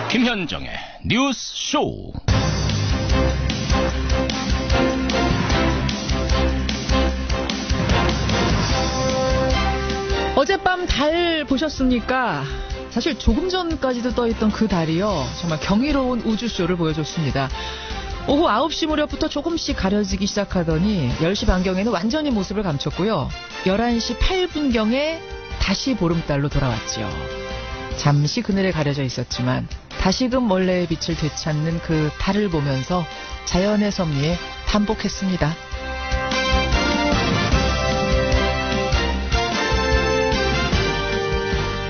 김현정의 뉴스 쇼. 어젯밤 달 보셨습니까? 사실 조금 전까지도 떠있던 그 달이요, 정말 경이로운 우주쇼를 보여줬습니다. 오후 9시 무렵부터 조금씩 가려지기 시작하더니 10시 반경에는 완전히 모습을 감췄고요. 11시 8분경에 다시 보름달로 돌아왔죠. 잠시 그늘에 가려져 있었지만 다시금 원래의 빛을 되찾는 그 달을 보면서 자연의 섭리에 반복했습니다.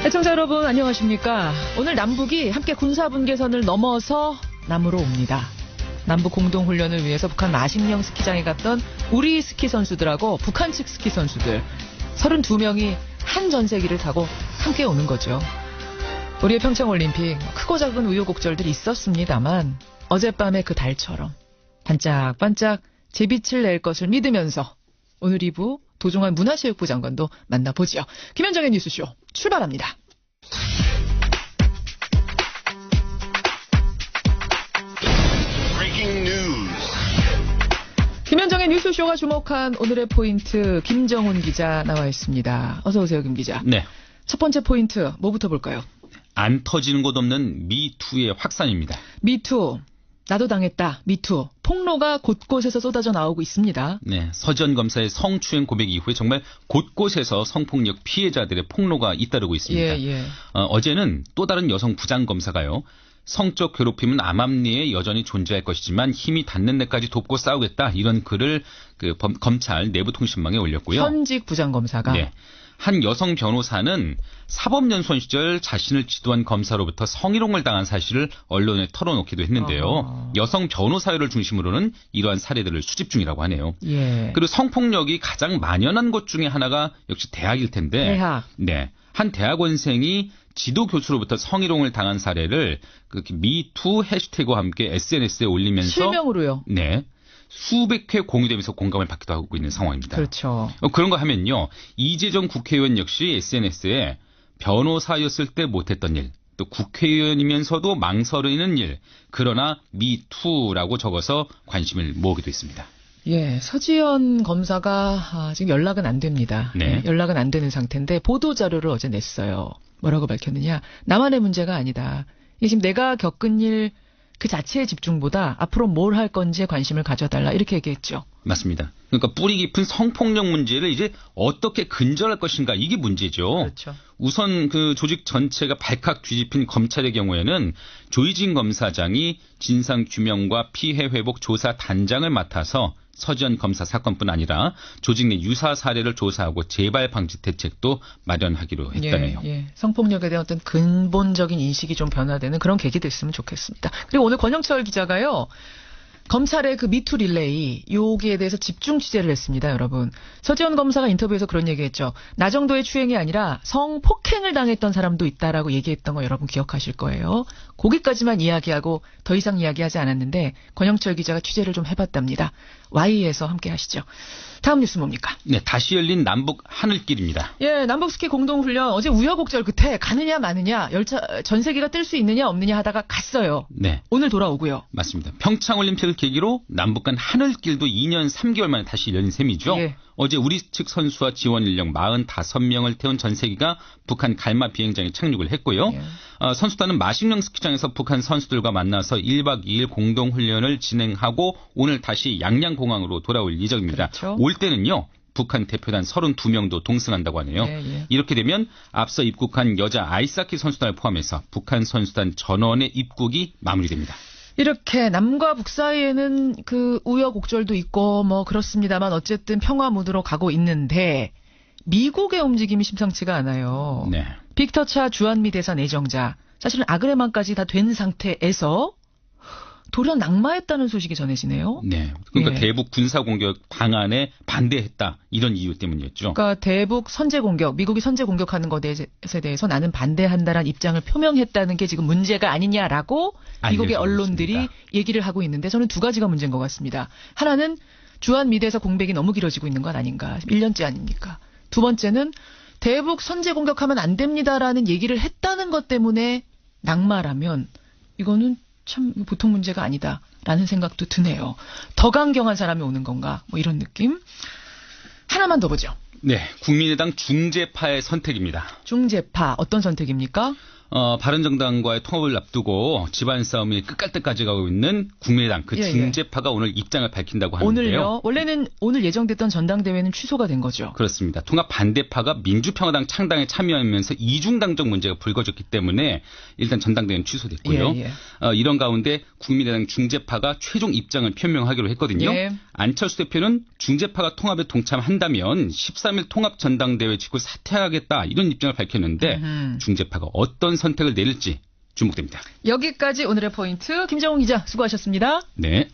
시청자 여러분 안녕하십니까? 오늘 남북이 함께 군사분계선을 넘어서 남으로 옵니다. 남북 공동훈련을 위해서 북한 마식령 스키장에 갔던 우리 스키 선수들하고 북한 측 스키 선수들 32명이 한 전세기를 타고 함께 오는 거죠. 우리의 평창올림픽 크고 작은 우여곡절들이 있었습니다만 어젯밤의 그 달처럼 반짝반짝 제빛을 낼 것을 믿으면서 오늘 2부 도종환 문화체육부 장관도 만나보죠. 김현정의 뉴스쇼 출발합니다. 김현정의 뉴스쇼가 주목한 오늘의 포인트 김정훈 기자 나와 있습니다. 어서 오세요, 김 기자. 네. 첫 번째 포인트 뭐부터 볼까요? 안 터지는 곳 없는 미투의 확산입니다. 미투. 나도 당했다. 미투. 폭로가 곳곳에서 쏟아져 나오고 있습니다. 네, 서지현 검사의 성추행 고백 이후에 정말 곳곳에서 성폭력 피해자들의 폭로가 잇따르고 있습니다. 어제는 또 다른 여성 부장검사가요. 성적 괴롭힘은 암암리에 여전히 존재할 것이지만 힘이 닿는 데까지 돕고 싸우겠다. 이런 글을 검찰 내부통신망에 올렸고요. 현직 부장검사가. 네. 한 여성 변호사는 사법연수원 시절 자신을 지도한 검사로부터 성희롱을 당한 사실을 언론에 털어놓기도 했는데요. 여성 변호사를 중심으로는 이러한 사례들을 수집 중이라고 하네요. 예. 그리고 성폭력이 가장 만연한 곳 중에 하나가 역시 대학일 텐데. 대학. 네. 한 대학원생이 지도 교수로부터 성희롱을 당한 사례를 미투 해시태그와 함께 SNS에 올리면서 실명으로요. 네. 수백 회 공유되면서 공감을 받기도 하고 있는 상황입니다. 그렇죠. 그런 거 하면요. 이재정 국회의원 역시 SNS에 변호사였을 때 못했던 일, 또 국회의원이면서도 망설이는 일, 그러나 미투라고 적어서 관심을 모으기도 했습니다. 예, 서지현 검사가 지금 연락은 안 됩니다. 네. 연락은 안 되는 상태인데 보도자료를 어제 냈어요. 뭐라고 밝혔느냐. 나만의 문제가 아니다. 이게 지금 내가 겪은 일 그 자체의 집중보다 앞으로 뭘 할 건지에 관심을 가져달라 이렇게 얘기했죠. 맞습니다. 그러니까 뿌리 깊은 성폭력 문제를 이제 어떻게 근절할 것인가 이게 문제죠. 그렇죠. 우선 그 조직 전체가 발칵 뒤집힌 검찰의 경우에는 조희진 검사장이 진상규명과 피해회복 조사 단장을 맡아서 서지현 검사 사건뿐 아니라 조직 내 유사 사례를 조사하고 재발 방지 대책도 마련하기로 했다네요. 예. 성폭력에 대한 어떤 근본적인 인식이 좀 변화되는 그런 계기 됐으면 좋겠습니다. 그리고 오늘 권영철 기자가요. 검찰의 그 미투 릴레이 여기에 대해서 집중 취재를 했습니다, 여러분. 서지현 검사가 인터뷰에서 그런 얘기했죠. 나 정도의 추행이 아니라 성폭행을 당했던 사람도 있다라고 얘기했던 거 여러분 기억하실 거예요. 거기까지만 이야기하고 더 이상 이야기하지 않았는데 권영철 기자가 취재를 좀 해봤답니다. Y에서 함께 하시죠. 다음 뉴스 뭡니까? 네, 다시 열린 남북 하늘길입니다. 예, 남북 스키 공동훈련 어제 우여곡절 끝에 가느냐 마느냐 열차 전세기가 뜰 수 있느냐 없느냐 하다가 갔어요. 네. 오늘 돌아오고요. 맞습니다. 평창올림픽을 계기로 남북 간 하늘길도 2년 3개월 만에 다시 열린 셈이죠. 예. 어제 우리 측 선수와 지원 인력 45명을 태운 전세기가 북한 갈마 비행장에 착륙을 했고요. 예. 선수단은 마식령 스키장에서 북한 선수들과 만나서 1박 2일 공동훈련을 진행하고 오늘 다시 양양공항으로 돌아올 예정입니다. 그렇죠. 올 때는요. 북한 대표단 32명도 동승한다고 하네요. 예. 이렇게 되면 앞서 입국한 여자 아이스하키 선수단을 포함해서 북한 선수단 전원의 입국이 마무리됩니다. 이렇게 남과 북 사이에는 그 우여곡절도 있고 뭐 그렇습니다만 어쨌든 평화 무드로 가고 있는데 미국의 움직임이 심상치가 않아요. 네. 빅터 차 주한미 대사 내정자 사실은 아그레만까지 다 된 상태에서 돌연 낙마했다는 소식이 전해지네요. 네. 그러니까 예. 대북 군사 공격 방안에 반대했다. 이런 이유 때문이었죠. 그러니까 대북 선제 공격, 미국이 선제 공격하는 것에 대해서 나는 반대한다라는 입장을 표명했다는 게 지금 문제가 아니냐라고 미국의 언론들이 있습니다. 얘기를 하고 있는데 저는 두 가지가 문제인 것 같습니다. 하나는 주한미대에서 공백이 너무 길어지고 있는 건 아닌가. 1년째 아닙니까? 두 번째는 대북 선제 공격하면 안 됩니다라는 얘기를 했다는 것 때문에 낙마라면 이거는 참 보통 문제가 아니다라는 생각도 드네요. 더 강경한 사람이 오는 건가? 뭐 이런 느낌. 하나만 더 보죠. 네, 국민의당 중재파의 선택입니다. 중재파 어떤 선택입니까? 바른정당과의 통합을 앞두고 집안 싸움이 끝갈 때까지 가고 있는 국민의당 그 중재파가 오늘 입장을 밝힌다고 하는데요. 오늘요? 원래는 오늘 예정됐던 전당대회는 취소가 된 거죠. 그렇습니다. 통합 반대파가 민주평화당 창당에 참여하면서 이중당적 문제가 불거졌기 때문에 일단 전당대회는 취소됐고요. 이런 가운데 국민의당 중재파가 최종 입장을 표명하기로 했거든요. 안철수 대표는 중재파가 통합에 동참한다면 13일 통합 전당대회 직후 사퇴하겠다 이런 입장을 밝혔는데 중재파가 어떤 선택을 내릴지 주목됩니다. 여기까지 오늘의 포인트 김정훈 기자 수고하셨습니다. 네.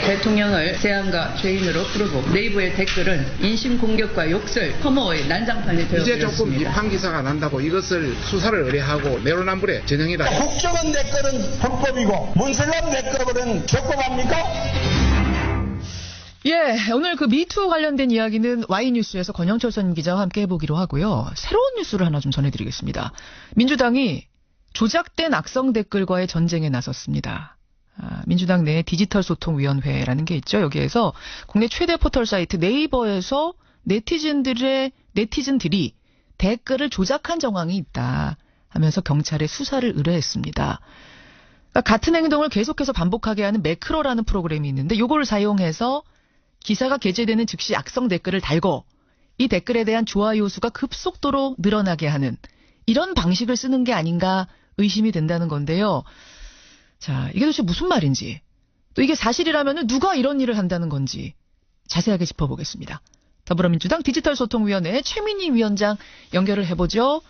대통령을 재앙과 죄인으로 부르고 네이버의 댓글은 인신공격과 욕설, 혐오의 난장판이 되어버렸습니다. 이제 조금 비판 기사가 난다고 이것을 수사를 의뢰하고 내로남불의 전형이다. 국정원 댓글은 불법이고 문슬람 댓글은 적법합니까? 예, 오늘 그 미투 관련된 이야기는 Y뉴스에서 권영철 선 기자와 함께 해보기로 하고요. 새로운 뉴스를 하나 좀 전해드리겠습니다. 민주당이 조작된 악성 댓글과의 전쟁에 나섰습니다. 민주당 내 디지털 소통위원회라는 게 있죠. 여기에서 국내 최대 포털 사이트 네이버에서 네티즌들이 댓글을 조작한 정황이 있다 하면서 경찰에 수사를 의뢰했습니다. 그러니까 같은 행동을 계속해서 반복하게 하는 매크로라는 프로그램이 있는데 이걸 사용해서 기사가 게재되는 즉시 악성 댓글을 달고 이 댓글에 대한 좋아요 수가 급속도로 늘어나게 하는 이런 방식을 쓰는 게 아닌가 의심이 된다는 건데요. 자, 이게 도대체 무슨 말인지 또 이게 사실이라면 누가 이런 일을 한다는 건지 자세하게 짚어보겠습니다. 더불어민주당 디지털소통위원회 최민희 위원장 연결을 해보죠.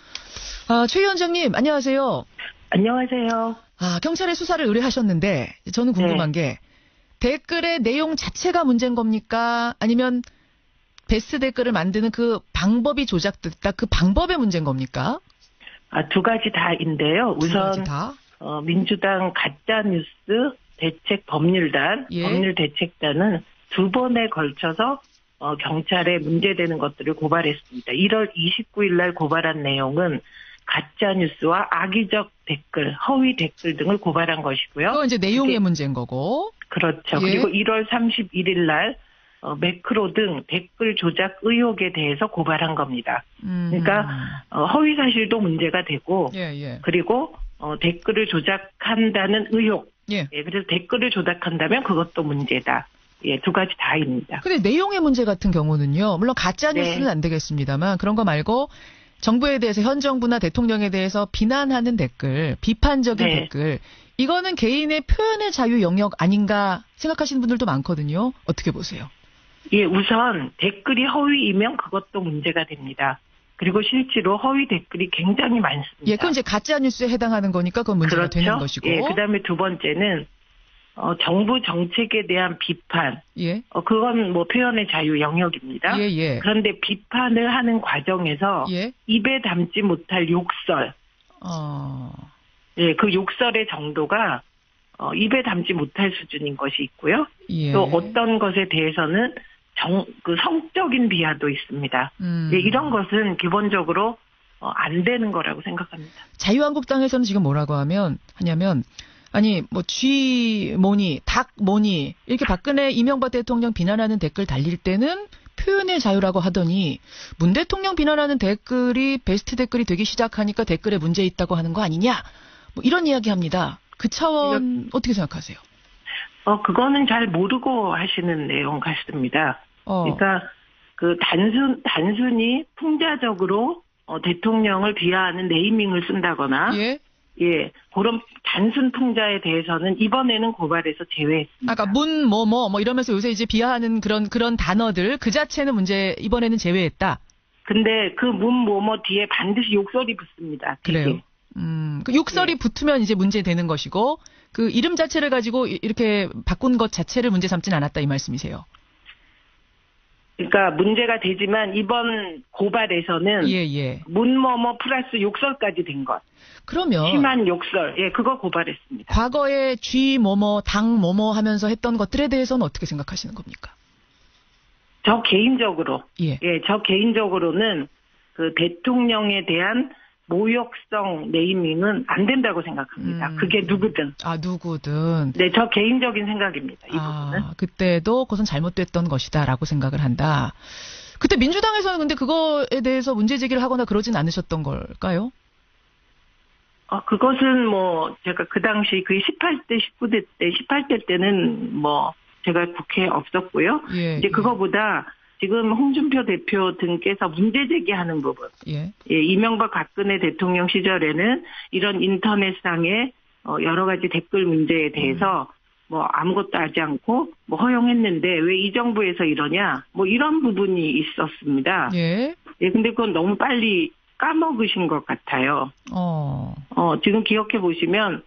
최 위원장님 안녕하세요. 안녕하세요. 경찰에 수사를 의뢰하셨는데 저는 궁금한 게 댓글의 내용 자체가 문제인 겁니까? 아니면 베스트 댓글을 만드는 그 방법이 조작됐다. 그 방법의 문제인 겁니까? 두 가지 다인데요. 우선 다? 민주당 가짜뉴스 대책 법률단, 법률대책단은 2번에 걸쳐서 경찰에 문제되는 것들을 고발했습니다. 1월 29일 날 고발한 내용은 가짜뉴스와 악의적 댓글, 허위 댓글 등을 고발한 것이고요. 그건 이제 내용의 문제인 거고. 그렇죠. 그리고 1월 31일 날 매크로 등 댓글 조작 의혹에 대해서 고발한 겁니다. 그러니까 허위 사실도 문제가 되고 그리고 댓글을 조작한다는 의혹. 그래서 댓글을 조작한다면 그것도 문제다. 두 가지 다입니다. 근데 내용의 문제 같은 경우는요. 물론 가짜 뉴스는 안 되겠습니다만 그런 거 말고 정부에 대해서 현 정부나 대통령에 대해서 비난하는 댓글, 비판적인 댓글 이거는 개인의 표현의 자유 영역 아닌가 생각하시는 분들도 많거든요. 어떻게 보세요? 우선 댓글이 허위이면 그것도 문제가 됩니다. 그리고 실제로 허위 댓글이 굉장히 많습니다. 그건 이제 가짜 뉴스에 해당하는 거니까 그건 문제가 되는 것이고. 그다음에 두 번째는 정부 정책에 대한 비판. 그건 뭐 표현의 자유 영역입니다. 그런데 비판을 하는 과정에서 입에 담지 못할 욕설. 그 욕설의 정도가 입에 담지 못할 수준인 것이 있고요. 또 어떤 것에 대해서는 그 성적인 비하도 있습니다. 이런 것은 기본적으로 안 되는 거라고 생각합니다. 자유한국당에서는 지금 뭐라고 하냐면 아니 뭐 쥐모니 닭모니 이렇게 박근혜 이명박 대통령 비난하는 댓글 달릴 때는 표현의 자유라고 하더니 문 대통령 비난하는 댓글이 베스트 댓글이 되기 시작하니까 댓글에 문제 있다고 하는 거 아니냐 뭐 이런 이야기합니다. 그 차원 어떻게 생각하세요? 그거는 잘 모르고 하시는 내용 같습니다. 그러니까 그 단순히 풍자적으로 대통령을 비하하는 네이밍을 쓴다거나 그런 단순 풍자에 대해서는 이번에는 고발해서 제외했습니다. 아까 문 뭐 이러면서 요새 이제 비하하는 그런 단어들 그 자체는 문제 이번에는 제외했다. 근데 그 문 뭐뭐 뒤에 반드시 욕설이 붙습니다. 되게. 그래요. 그 욕설이 붙으면 이제 문제 되는 것이고 그 이름 자체를 가지고 이렇게 바꾼 것 자체를 문제 삼진 않았다 이 말씀이세요. 그러니까 문제가 되지만 이번 고발에서는 문 뭐뭐 플러스 욕설까지 된 것. 그러면 심한 욕설, 그거 고발했습니다. 과거에 쥐 뭐뭐 당 뭐뭐 하면서 했던 것들에 대해서는 어떻게 생각하시는 겁니까? 저 개인적으로는 그 대통령에 대한 모욕성 네이밍은 안 된다고 생각합니다. 그게 누구든. 누구든. 네, 저 개인적인 생각입니다. 이 부분은. 그때도 그것은 잘못됐던 것이다라고 생각을 한다. 그때 민주당에서는 근데 그거에 대해서 문제 제기를 하거나 그러진 않으셨던 걸까요? 그것은 제가 그 당시 18대, 19대 때, 18대 때는 제가 국회에 없었고요. 이제 그거보다 지금 홍준표 대표 등께서 문제 제기하는 부분. 이명박 박근혜 대통령 시절에는 이런 인터넷상의 여러 가지 댓글 문제에 대해서 아무것도 하지 않고 허용했는데 왜 이 정부에서 이러냐? 이런 부분이 있었습니다. 근데 그건 너무 빨리 까먹으신 것 같아요. 지금 기억해 보시면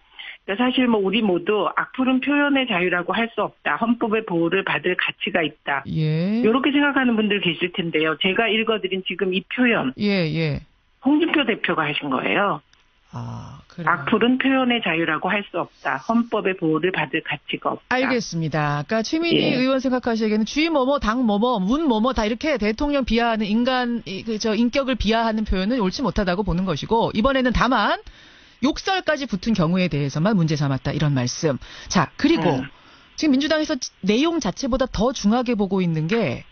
사실 우리 모두 악플은 표현의 자유라고 할 수 없다. 헌법의 보호를 받을 가치가 있다. 이렇게 생각하는 분들 계실 텐데요. 제가 읽어드린 지금 이 표현. 홍준표 대표가 하신 거예요. 그래요. 악플은 표현의 자유라고 할 수 없다. 헌법의 보호를 받을 가치가 없다. 알겠습니다. 아까 최민희 의원 생각하시기에는 주의 뭐뭐, 당 뭐뭐, 문 뭐뭐 다 이렇게 대통령 비하하는 인격을 비하하는 표현은 옳지 못하다고 보는 것이고 이번에는 다만 욕설까지 붙은 경우에 대해서만 문제 삼았다. 이런 말씀. 자, 그리고 지금 민주당에서 내용 자체보다 더 중하게 보고 있는 게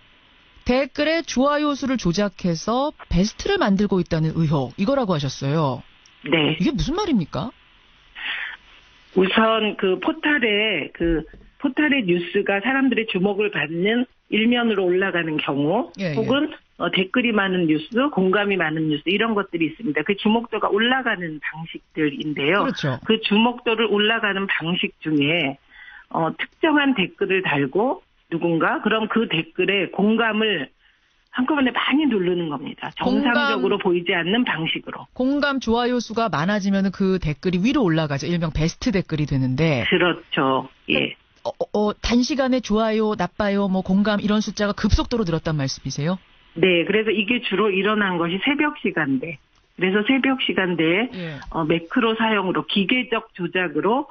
댓글에 좋아요 수를 조작해서 베스트를 만들고 있다는 의혹. 이거라고 하셨어요. 네. 이게 무슨 말입니까? 우선 포탈의 뉴스가 사람들의 주목을 받는 일면으로 올라가는 경우 혹은 댓글이 많은 뉴스, 공감이 많은 뉴스 이런 것들이 있습니다. 그 주목도가 올라가는 방식들인데요. 그렇죠. 그 주목도를 올라가는 방식 중에 특정한 댓글을 달고 누군가 그럼 그 댓글에 공감을 한꺼번에 많이 누르는 겁니다. 정상적으로 보이지 않는 방식으로. 공감, 좋아요 수가 많아지면 그 댓글이 위로 올라가죠. 일명 베스트 댓글이 되는데. 그렇죠. 예. 단시간에 좋아요, 나빠요, 공감 이런 숫자가 급속도로 늘었단 말씀이세요? 네. 그래서 이게 주로 일어난 것이 새벽 시간대. 그래서 새벽 시간대에 매크로 사용으로 기계적 조작으로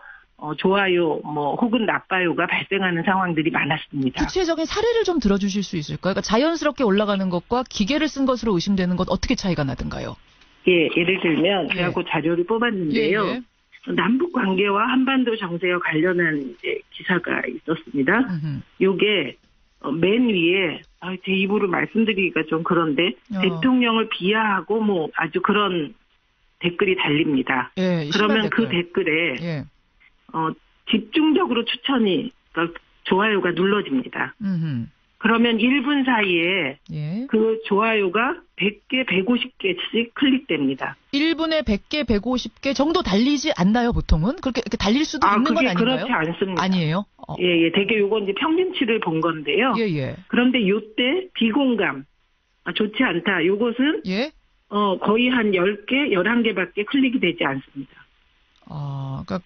좋아요, 혹은 나빠요가 발생하는 상황들이 많았습니다. 구체적인 사례를 좀 들어주실 수 있을까요? 그러니까 자연스럽게 올라가는 것과 기계를 쓴 것으로 의심되는 것 어떻게 차이가 나던가요? 예를 들면 제가 그 자료를 뽑았는데요. 남북 관계와 한반도 정세와 관련한 기사가 있었습니다. 요게 맨 위에 제 입으로 말씀드리기가 좀 그런데 대통령을 비하하고 아주 그런 댓글이 달립니다. 그러면 그 댓글에 집중적으로 그러니까 좋아요가 눌러집니다. 그러면 1분 사이에 그 좋아요가 100개, 150개씩 클릭됩니다. 1분에 100개, 150개 정도 달리지 않나요, 보통은? 그렇게 이렇게 달릴 수도 있는 건 아닌가요? 그렇지 않습니다. 아니에요? 되게 요건 이제 평균치를 본 건데요. 그런데 요때 비공감, 좋지 않다. 요것은 거의 한 10개, 11개밖에 클릭이 되지 않습니다. 그러니까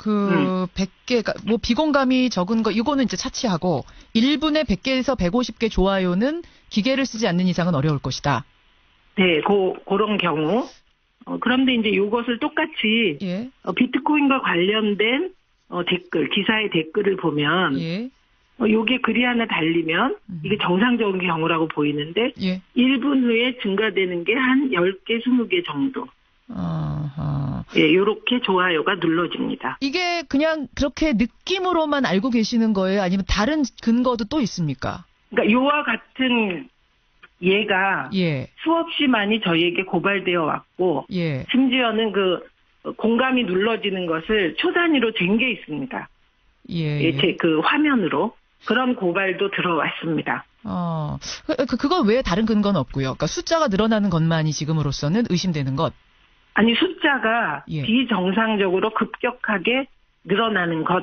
100개, 비공감이 적은 거, 이거는 이제 차치하고, 1분에 100개에서 150개 좋아요는 기계를 쓰지 않는 이상은 어려울 것이다. 네, 그런 경우. 그런데 이제 이것을 똑같이, 비트코인과 관련된 기사의 댓글을 보면, 요게 글이 하나 달리면, 이게 정상적인 경우라고 보이는데, 1분 후에 증가되는 게 한 10개, 20개 정도. 요렇게 좋아요가 눌러집니다. 이게 그냥 그렇게 느낌으로만 알고 계시는 거예요? 아니면 다른 근거도 또 있습니까? 그러니까 요와 같은 예가 수없이 많이 저희에게 고발되어 왔고 심지어는 공감이 눌러지는 것을 초 단위로 잰 게 있습니다. 제 화면으로 그런 고발도 들어왔습니다. 그거 외에 다른 근거는 없고요. 그러니까 숫자가 늘어나는 것만이 지금으로서는 의심되는 것. 아니 숫자가 비정상적으로 급격하게 늘어나는 것.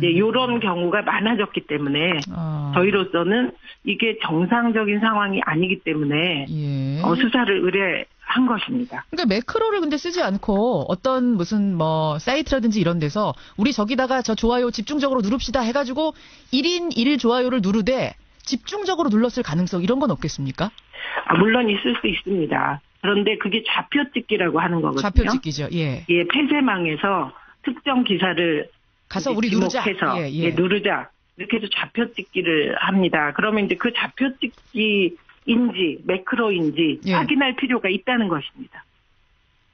이런 경우가 많아졌기 때문에 저희로서는 이게 정상적인 상황이 아니기 때문에 수사를 의뢰한 것입니다. 그러니까 매크로를 근데 쓰지 않고 어떤 무슨 사이트라든지 이런 데서 우리 저기다가 저 좋아요 집중적으로 누릅시다 해가지고 1인 1 좋아요를 누르되 집중적으로 눌렀을 가능성 이런 건 없겠습니까? 물론 있을 수 있습니다. 그런데 그게 좌표찍기라고 하는 거거든요. 좌표찍기죠. 폐쇄망에서 특정 기사를 가서 우리 누르자. 누르자. 이렇게 해서 좌표찍기를 합니다. 그러면 이제 그 좌표찍기인지 매크로인지 확인할 필요가 있다는 것입니다.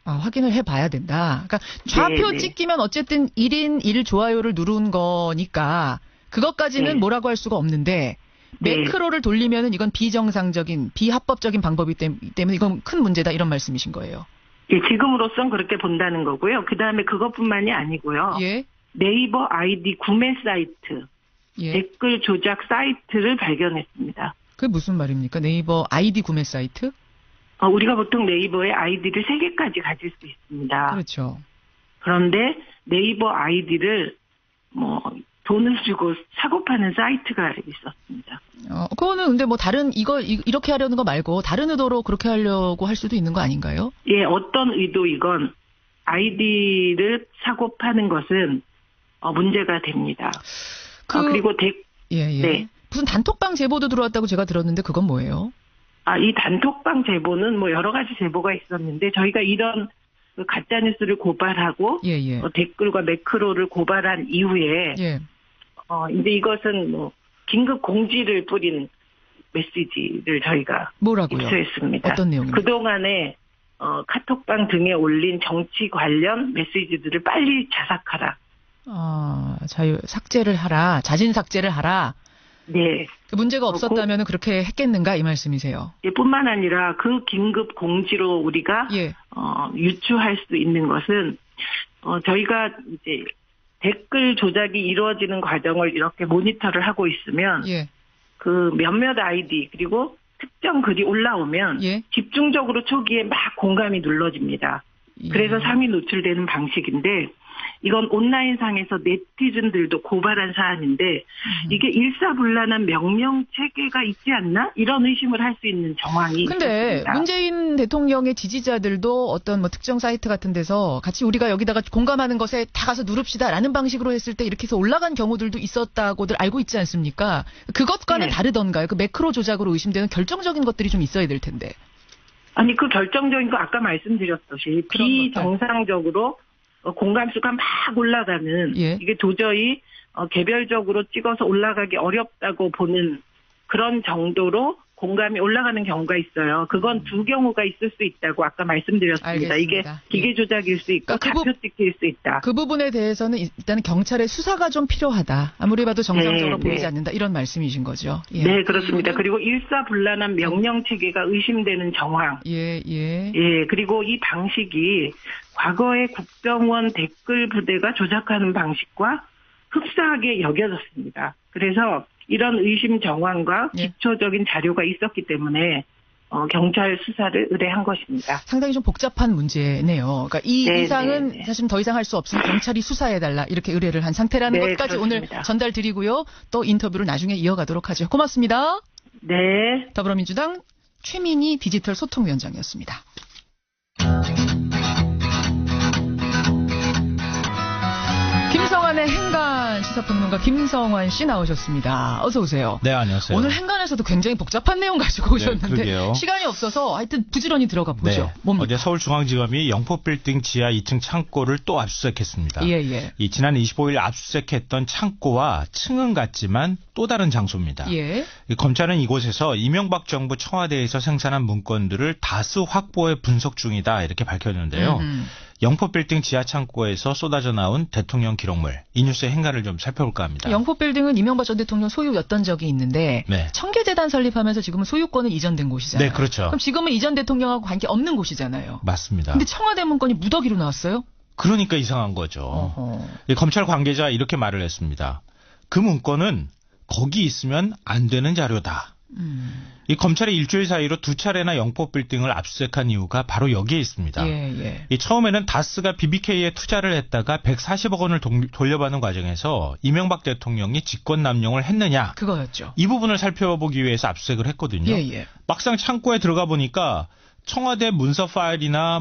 확인을 해봐야 된다. 그러니까 좌표 네. 찍히면 어쨌든 1인 1좋아요를 누른 거니까 그것까지는 네. 뭐라고 할 수가 없는데 매크로를 돌리면은 이건 비정상적인, 비합법적인 방법이기 때문에 이건 큰 문제다 이런 말씀이신 거예요. 예, 지금으로선 그렇게 본다는 거고요. 그다음에 그것뿐만이 아니고요. 예. 네이버 아이디 구매 사이트, 예. 댓글 조작 사이트를 발견했습니다. 그게 무슨 말입니까? 네이버 아이디 구매 사이트? 우리가 보통 네이버에 아이디를 3개까지 가질 수 있습니다. 그렇죠. 그런데 네이버 아이디를 돈을 주고 사고 파는 사이트가 있었습니다. 그거는 근데 뭐 다른 이렇게 하려는 거 말고 다른 의도로 그렇게 하려고 할 수도 있는 거 아닌가요? 예, 어떤 의도이건 아이디를 사고 파는 것은 문제가 됩니다. 그리고 네. 무슨 단톡방 제보도 들어왔다고 제가 들었는데 그건 뭐예요? 이 단톡방 제보는 여러 가지 제보가 있었는데 저희가 이런 가짜 뉴스를 고발하고 댓글과 매크로를 고발한 이후에 이제 이것은 긴급 공지를 뿌린 메시지를 저희가 뭐라고요? 입수했습니다. 어떤 내용입니까? 그동안에 카톡방 등에 올린 정치 관련 메시지들을 빨리 자삭하라. 삭제를 하라. 자진 삭제를 하라. 네. 문제가 없었다면 그렇게 했겠는가 이 말씀이세요? 예, 뿐만 아니라 그 긴급 공지로 우리가 유추할 수 있는 것은 저희가 이제 댓글 조작이 이루어지는 과정을 이렇게 모니터를 하고 있으면 그 몇몇 아이디 그리고 특정 글이 올라오면 집중적으로 초기에 막 공감이 눌러집니다. 그래서 상위 노출되는 방식인데 이건 온라인상에서 네티즌들도 고발한 사안인데 이게 일사불란한 명령 체계가 있지 않나? 이런 의심을 할 수 있는 정황이 근데 있었습니다. 문재인 대통령의 지지자들도 어떤 특정 사이트 같은 데서 같이 우리가 여기다가 공감하는 것에 다 가서 누릅시다라는 방식으로 했을 때 이렇게 해서 올라간 경우들도 있었다고들 알고 있지 않습니까? 그것과는 다르던가요? 그 매크로 조작으로 의심되는 결정적인 것들이 좀 있어야 될 텐데. 아니 그 결정적인 거 아까 말씀드렸듯이 비정상적으로 공감수가 막 올라가는 이게 도저히 개별적으로 찍어서 올라가기 어렵다고 보는 그런 정도로 공감이 올라가는 경우가 있어요. 그건 두 경우가 있을 수 있다고 아까 말씀드렸습니다. 알겠습니다. 이게 기계 조작일 수 있고 가표 찍힐 수 있다. 그 부분에 대해서는 일단 경찰의 수사가 좀 필요하다. 아무리 봐도 정상적으로 보이지 않는다. 이런 말씀이신 거죠. 네, 그렇습니다. 그리고 일사불란한 명령 체계가 의심되는 정황. 그리고 이 방식이 과거의 국정원 댓글 부대가 조작하는 방식과 흡사하게 여겨졌습니다. 그래서 이런 의심 정황과 기초적인 자료가 있었기 때문에 경찰 수사를 의뢰한 것입니다. 상당히 좀 복잡한 문제네요. 그러니까 이 이상은 사실 더 이상 할 수 없으니 경찰이 수사해달라 이렇게 의뢰를 한 상태라는 것까지 그렇습니다. 오늘 전달드리고요. 또 인터뷰를 나중에 이어가도록 하죠. 고맙습니다. 네. 더불어민주당 최민희 디지털 소통위원장이었습니다. 김성환의 행간 시사평론가 김성환 씨 나오셨습니다. 어서 오세요. 네, 안녕하세요. 오늘 행간에서도 굉장히 복잡한 내용 가지고 오셨는데 네, 시간이 없어서 하여튼 부지런히 들어가 보죠. 뭡니까? 어제 서울중앙지검이 영포빌딩 지하 2층 창고를 또 압수수색했습니다. 이 지난 25일 압수수색했던 창고와 층은 같지만 또 다른 장소입니다. 이 검찰은 이곳에서 이명박 정부 청와대에서 생산한 문건들을 다수 확보해 분석 중이다 이렇게 밝혔는데요. 영포빌딩 지하 창고에서 쏟아져 나온 대통령 기록물, 이 뉴스의 행간을 좀 살펴볼까 합니다. 영포빌딩은 이명박 전 대통령 소유였던 적이 있는데 청계재단 설립하면서 지금은 소유권은 이전된 곳이잖아요. 네, 그렇죠. 그럼 지금은 이전 대통령하고 관계 없는 곳이잖아요. 맞습니다. 근데 청와대 문건이 무더기로 나왔어요? 그러니까 이상한 거죠. 검찰 관계자 이렇게 말을 했습니다. 그 문건은 거기 있으면 안 되는 자료다. 이 검찰이 일주일 사이로 2차례나 영포빌딩을 압수수색한 이유가 바로 여기에 있습니다. 이 처음에는 다스가 BBK에 투자를 했다가 140억 원을 돌려받는 과정에서 이명박 대통령이 직권 남용을 했느냐. 그거였죠. 이 부분을 살펴보기 위해서 압수수색을 했거든요. 막상 창고에 들어가 보니까 청와대 문서 파일이나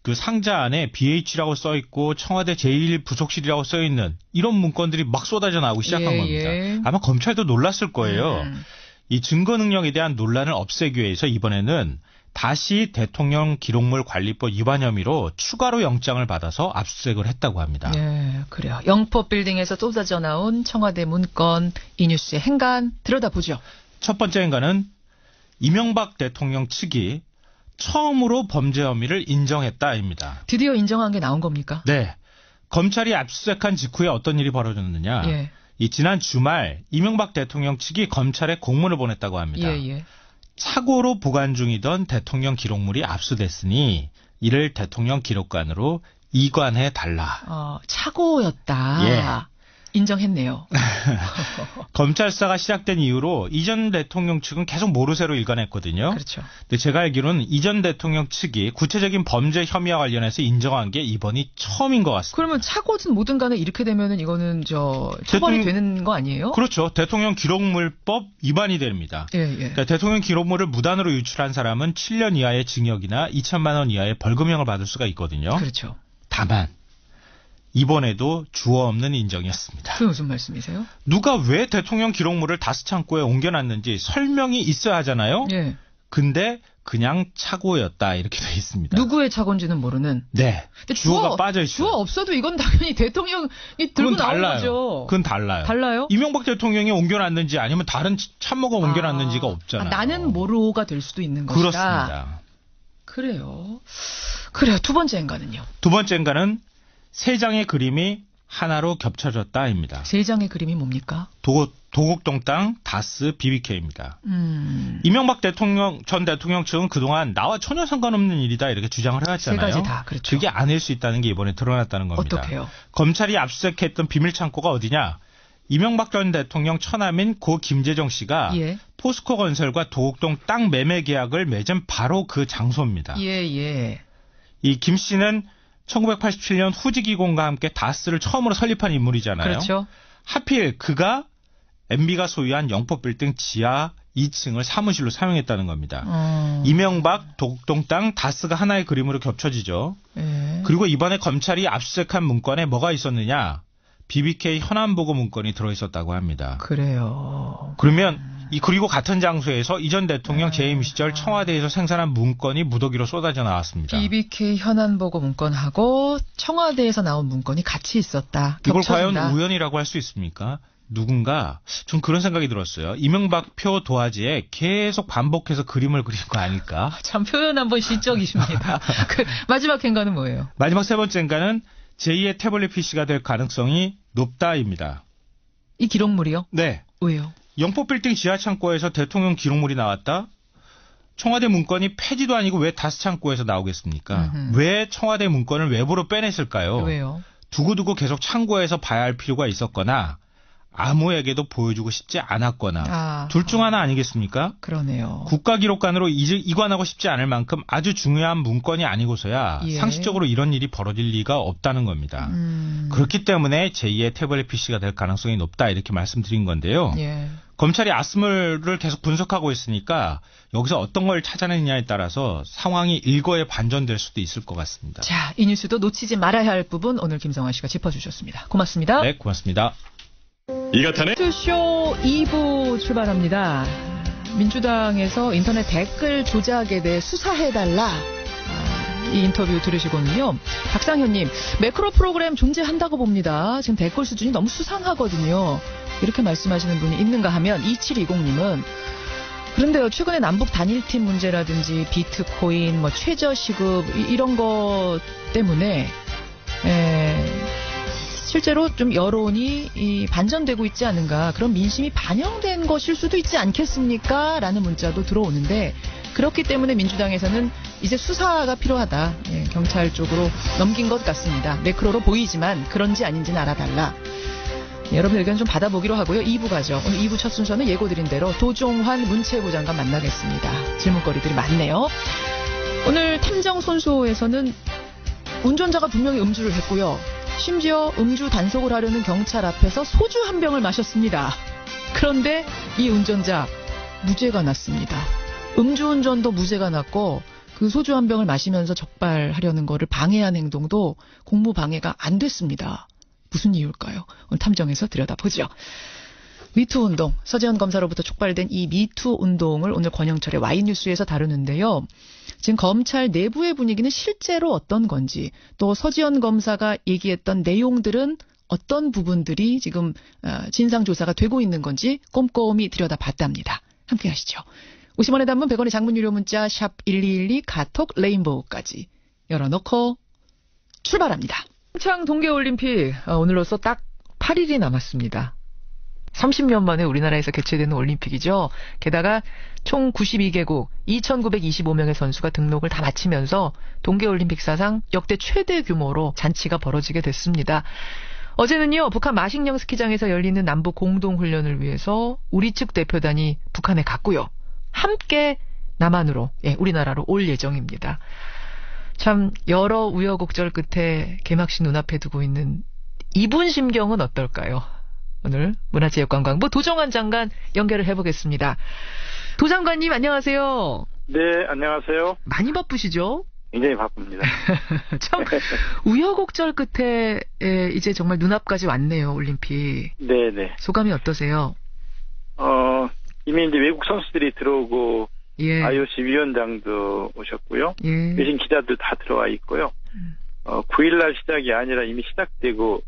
그 상자 안에 BH라고 써 있고 청와대 제1부속실이라고 써 있는 이런 문건들이 막 쏟아져 나오기 시작한 겁니다. 아마 검찰도 놀랐을 거예요. 이 증거 능력에 대한 논란을 없애기 위해서 이번에는 다시 대통령 기록물 관리법 위반 혐의로 추가로 영장을 받아서 압수수색을 했다고 합니다. 네, 그래요. 영포빌딩에서 쏟아져 나온 청와대 문건, 이 뉴스의 행간 들여다보죠. 첫 번째 행간은 이명박 대통령 측이 처음으로 범죄 혐의를 인정했다입니다. 드디어 인정한 게 나온 겁니까? 네. 검찰이 압수수색한 직후에 어떤 일이 벌어졌느냐. 예. 이 지난 주말 이명박 대통령 측이 검찰에 공문을 보냈다고 합니다. 예. 착오로 보관 중이던 대통령 기록물이 압수됐으니 이를 대통령 기록관으로 이관해 달라. 착오였다. 예. 인정했네요. 검찰 수사가 시작된 이후로 이전 대통령 측은 계속 모르쇠로 일관했거든요. 그렇죠. 근데 제가 알기로는 이전 대통령 측이 구체적인 범죄 혐의와 관련해서 인정한 게 이번이 처음인 것 같습니다. 그러면 착오든 뭐든 간에 이렇게 되면은 이거는 처벌이 되는 거 아니에요? 그렇죠. 대통령 기록물법 위반이 됩니다. 예. 그러니까 대통령 기록물을 무단으로 유출한 사람은 7년 이하의 징역이나 2천만 원 이하의 벌금형을 받을 수가 있거든요. 그렇죠. 다만 이번에도 주어 없는 인정이었습니다. 그게 무슨 말씀이세요? 누가 왜 대통령 기록물을 다스창고에 옮겨놨는지 설명이 있어야 하잖아요. 예. 근데 그냥 착오였다 이렇게 돼 있습니다. 누구의 착오인지는 모르는. 네. 근데 주어가 빠져 있어요. 주어 없어도 이건 당연히 대통령이 들고 나온 거죠. 그건 달라요. 달라요? 이명박 대통령이 옮겨놨는지 아니면 다른 참모가 옮겨놨는지가 없잖아요. 나는 모르가 될 수도 있는 것이다. 그렇습니다. 그래요. 두 번째 인가는요? 두 번째 인가는 세 장의 그림이 하나로 겹쳐졌다입니다. 세 장의 그림이 뭡니까? 도곡동 땅 다스 BBK입니다. 이명박 전 대통령 측은 그동안 나와 전혀 상관없는 일이다 이렇게 주장을 해왔잖아요. 세 가지 다 그렇죠. 그게 아닐 수 있다는 게 이번에 드러났다는 겁니다. 어떻게요? 검찰이 압수수색했던 비밀 창고가 어디냐? 이명박 전 대통령 처남인 고 김재정 씨가 예. 포스코 건설과 도곡동 땅 매매 계약을 맺은 바로 그 장소입니다. 예. 이 김 씨는 1987년 후지기공과 함께 다스를 처음으로 설립한 인물이잖아요. 그렇죠. 하필 그가 MB가 소유한 영포빌딩 지하 2층을 사무실로 사용했다는 겁니다. 이명박 도곡동 땅 다스가 하나의 그림으로 겹쳐지죠. 예. 그리고 이번에 검찰이 압수수색한 문건에 뭐가 있었느냐? BBK 현안보고 문건이 들어있었다고 합니다. 그래요. 그러면 그리고 같은 장소에서 이전 대통령 재임 시절 청와대에서 생산한 문건이 무더기로 쏟아져 나왔습니다. BBK 현안보고 문건하고 청와대에서 나온 문건이 같이 있었다. 이걸 겹쳐진다. 과연 우연이라고 할 수 있습니까? 누군가 좀 그런 생각이 들었어요. 이명박표 도화지에 계속 반복해서 그림을 그리는 거 아닐까? 참 표현 한번 시적이십니다. 마지막 행가는 뭐예요? 마지막 세 번째 행가는 제2의 태블릿 PC가 될 가능성이 높다입니다. 이 기록물이요? 네. 왜요? 영포빌딩 지하창고에서 대통령 기록물이 나왔다? 청와대 문건이 폐지도 아니고 왜 다스창고에서 나오겠습니까? 왜 청와대 문건을 외부로 빼냈을까요? 왜요? 두고두고 계속 창고에서 봐야 할 필요가 있었거나 아무에게도 보여주고 싶지 않았거나 둘 중 하나 아니겠습니까? 그러네요. 국가기록관으로 이관하고 싶지 않을 만큼 아주 중요한 문건이 아니고서야 예. 상식적으로 이런 일이 벌어질 리가 없다는 겁니다. 그렇기 때문에 제2의 태블릿 PC가 될 가능성이 높다 이렇게 말씀드린 건데요. 예. 검찰이 아스물을 계속 분석하고 있으니까 여기서 어떤 걸 찾아내느냐에 따라서 상황이 일거에 반전될 수도 있을 것 같습니다. 자, 이 뉴스도 놓치지 말아야 할 부분 오늘 김성환 씨가 짚어주셨습니다. 고맙습니다. 네, 고맙습니다. 이가탄의 뉴스쇼 2부 출발합니다. 민주당에서 인터넷 댓글 조작에 대해 수사해달라. 이 인터뷰 들으시고는요. 박상현님, 매크로 프로그램 존재한다고 봅니다. 지금 댓글 수준이 너무 수상하거든요. 이렇게 말씀하시는 분이 있는가 하면 2720님은 그런데요. 최근에 남북 단일팀 문제라든지 비트코인, 최저시급 이런 것 때문에 실제로 좀 여론이 반전되고 있지 않은가, 그런 민심이 반영된 것일 수도 있지 않겠습니까? 라는 문자도 들어오는데, 그렇기 때문에 민주당에서는 이제 수사가 필요하다. 경찰 쪽으로 넘긴 것 같습니다. 매크로로 보이지만 그런지 아닌지는 알아달라. 여러분 의견 좀 받아보기로 하고요. 2부 가죠. 오늘 2부 첫 순서는 예고드린 대로 도종환 문체부 장관 만나겠습니다. 질문거리들이 많네요. 오늘 탐정 손수호에서는 운전자가 분명히 음주를 했고요. 심지어 음주 단속을 하려는 경찰 앞에서 소주 한 병을 마셨습니다. 그런데 이 운전자 무죄가 났습니다. 음주운전도 무죄가 났고 그 소주 한 병을 마시면서 적발하려는 거를 방해한 행동도 공무방해가 안 됐습니다. 무슨 이유일까요? 오늘 탐정에서 들여다보죠. 미투 운동, 서지현 검사로부터 촉발된 이 미투 운동을 오늘 권영철의 와이뉴스에서 다루는데요. 지금 검찰 내부의 분위기는 실제로 어떤 건지, 또 서지현 검사가 얘기했던 내용들은 어떤 부분들이 지금 진상조사가 되고 있는 건지 꼼꼼히 들여다봤답니다. 함께 하시죠. 50원의 단문 100원의 장문 유료 문자 샵 1212 카톡 레인보우까지 열어놓고 출발합니다. 평창 동계올림픽 오늘로써 딱 8일이 남았습니다. 30년 만에 우리나라에서 개최되는 올림픽이죠. 게다가 총 92개국 2,925명의 선수가 등록을 다 마치면서 동계올림픽 사상 역대 최대 규모로 잔치가 벌어지게 됐습니다. 어제는요, 북한 마식령 스키장에서 열리는 남북 공동훈련을 위해서 우리 측 대표단이 북한에 갔고요. 함께 남한으로, 우리나라로 올 예정입니다. 참 여러 우여곡절 끝에 개막식 눈앞에 두고 있는 이분 심경은 어떨까요? 오늘 문화체육관광부 도정환 장관 연결을 해보겠습니다. 도 장관님 안녕하세요. 네, 안녕하세요. 많이 바쁘시죠? 굉장히 바쁩니다. 참 우여곡절 끝에 이제 정말 눈앞까지 왔네요, 올림픽. 네네. 소감이 어떠세요? 이미 이제 외국 선수들이 들어오고 예. IOC 위원장도 오셨고요. 예. 외신 기자들 다 들어와 있고요. 9일날 시작이 아니라 이미 시작되고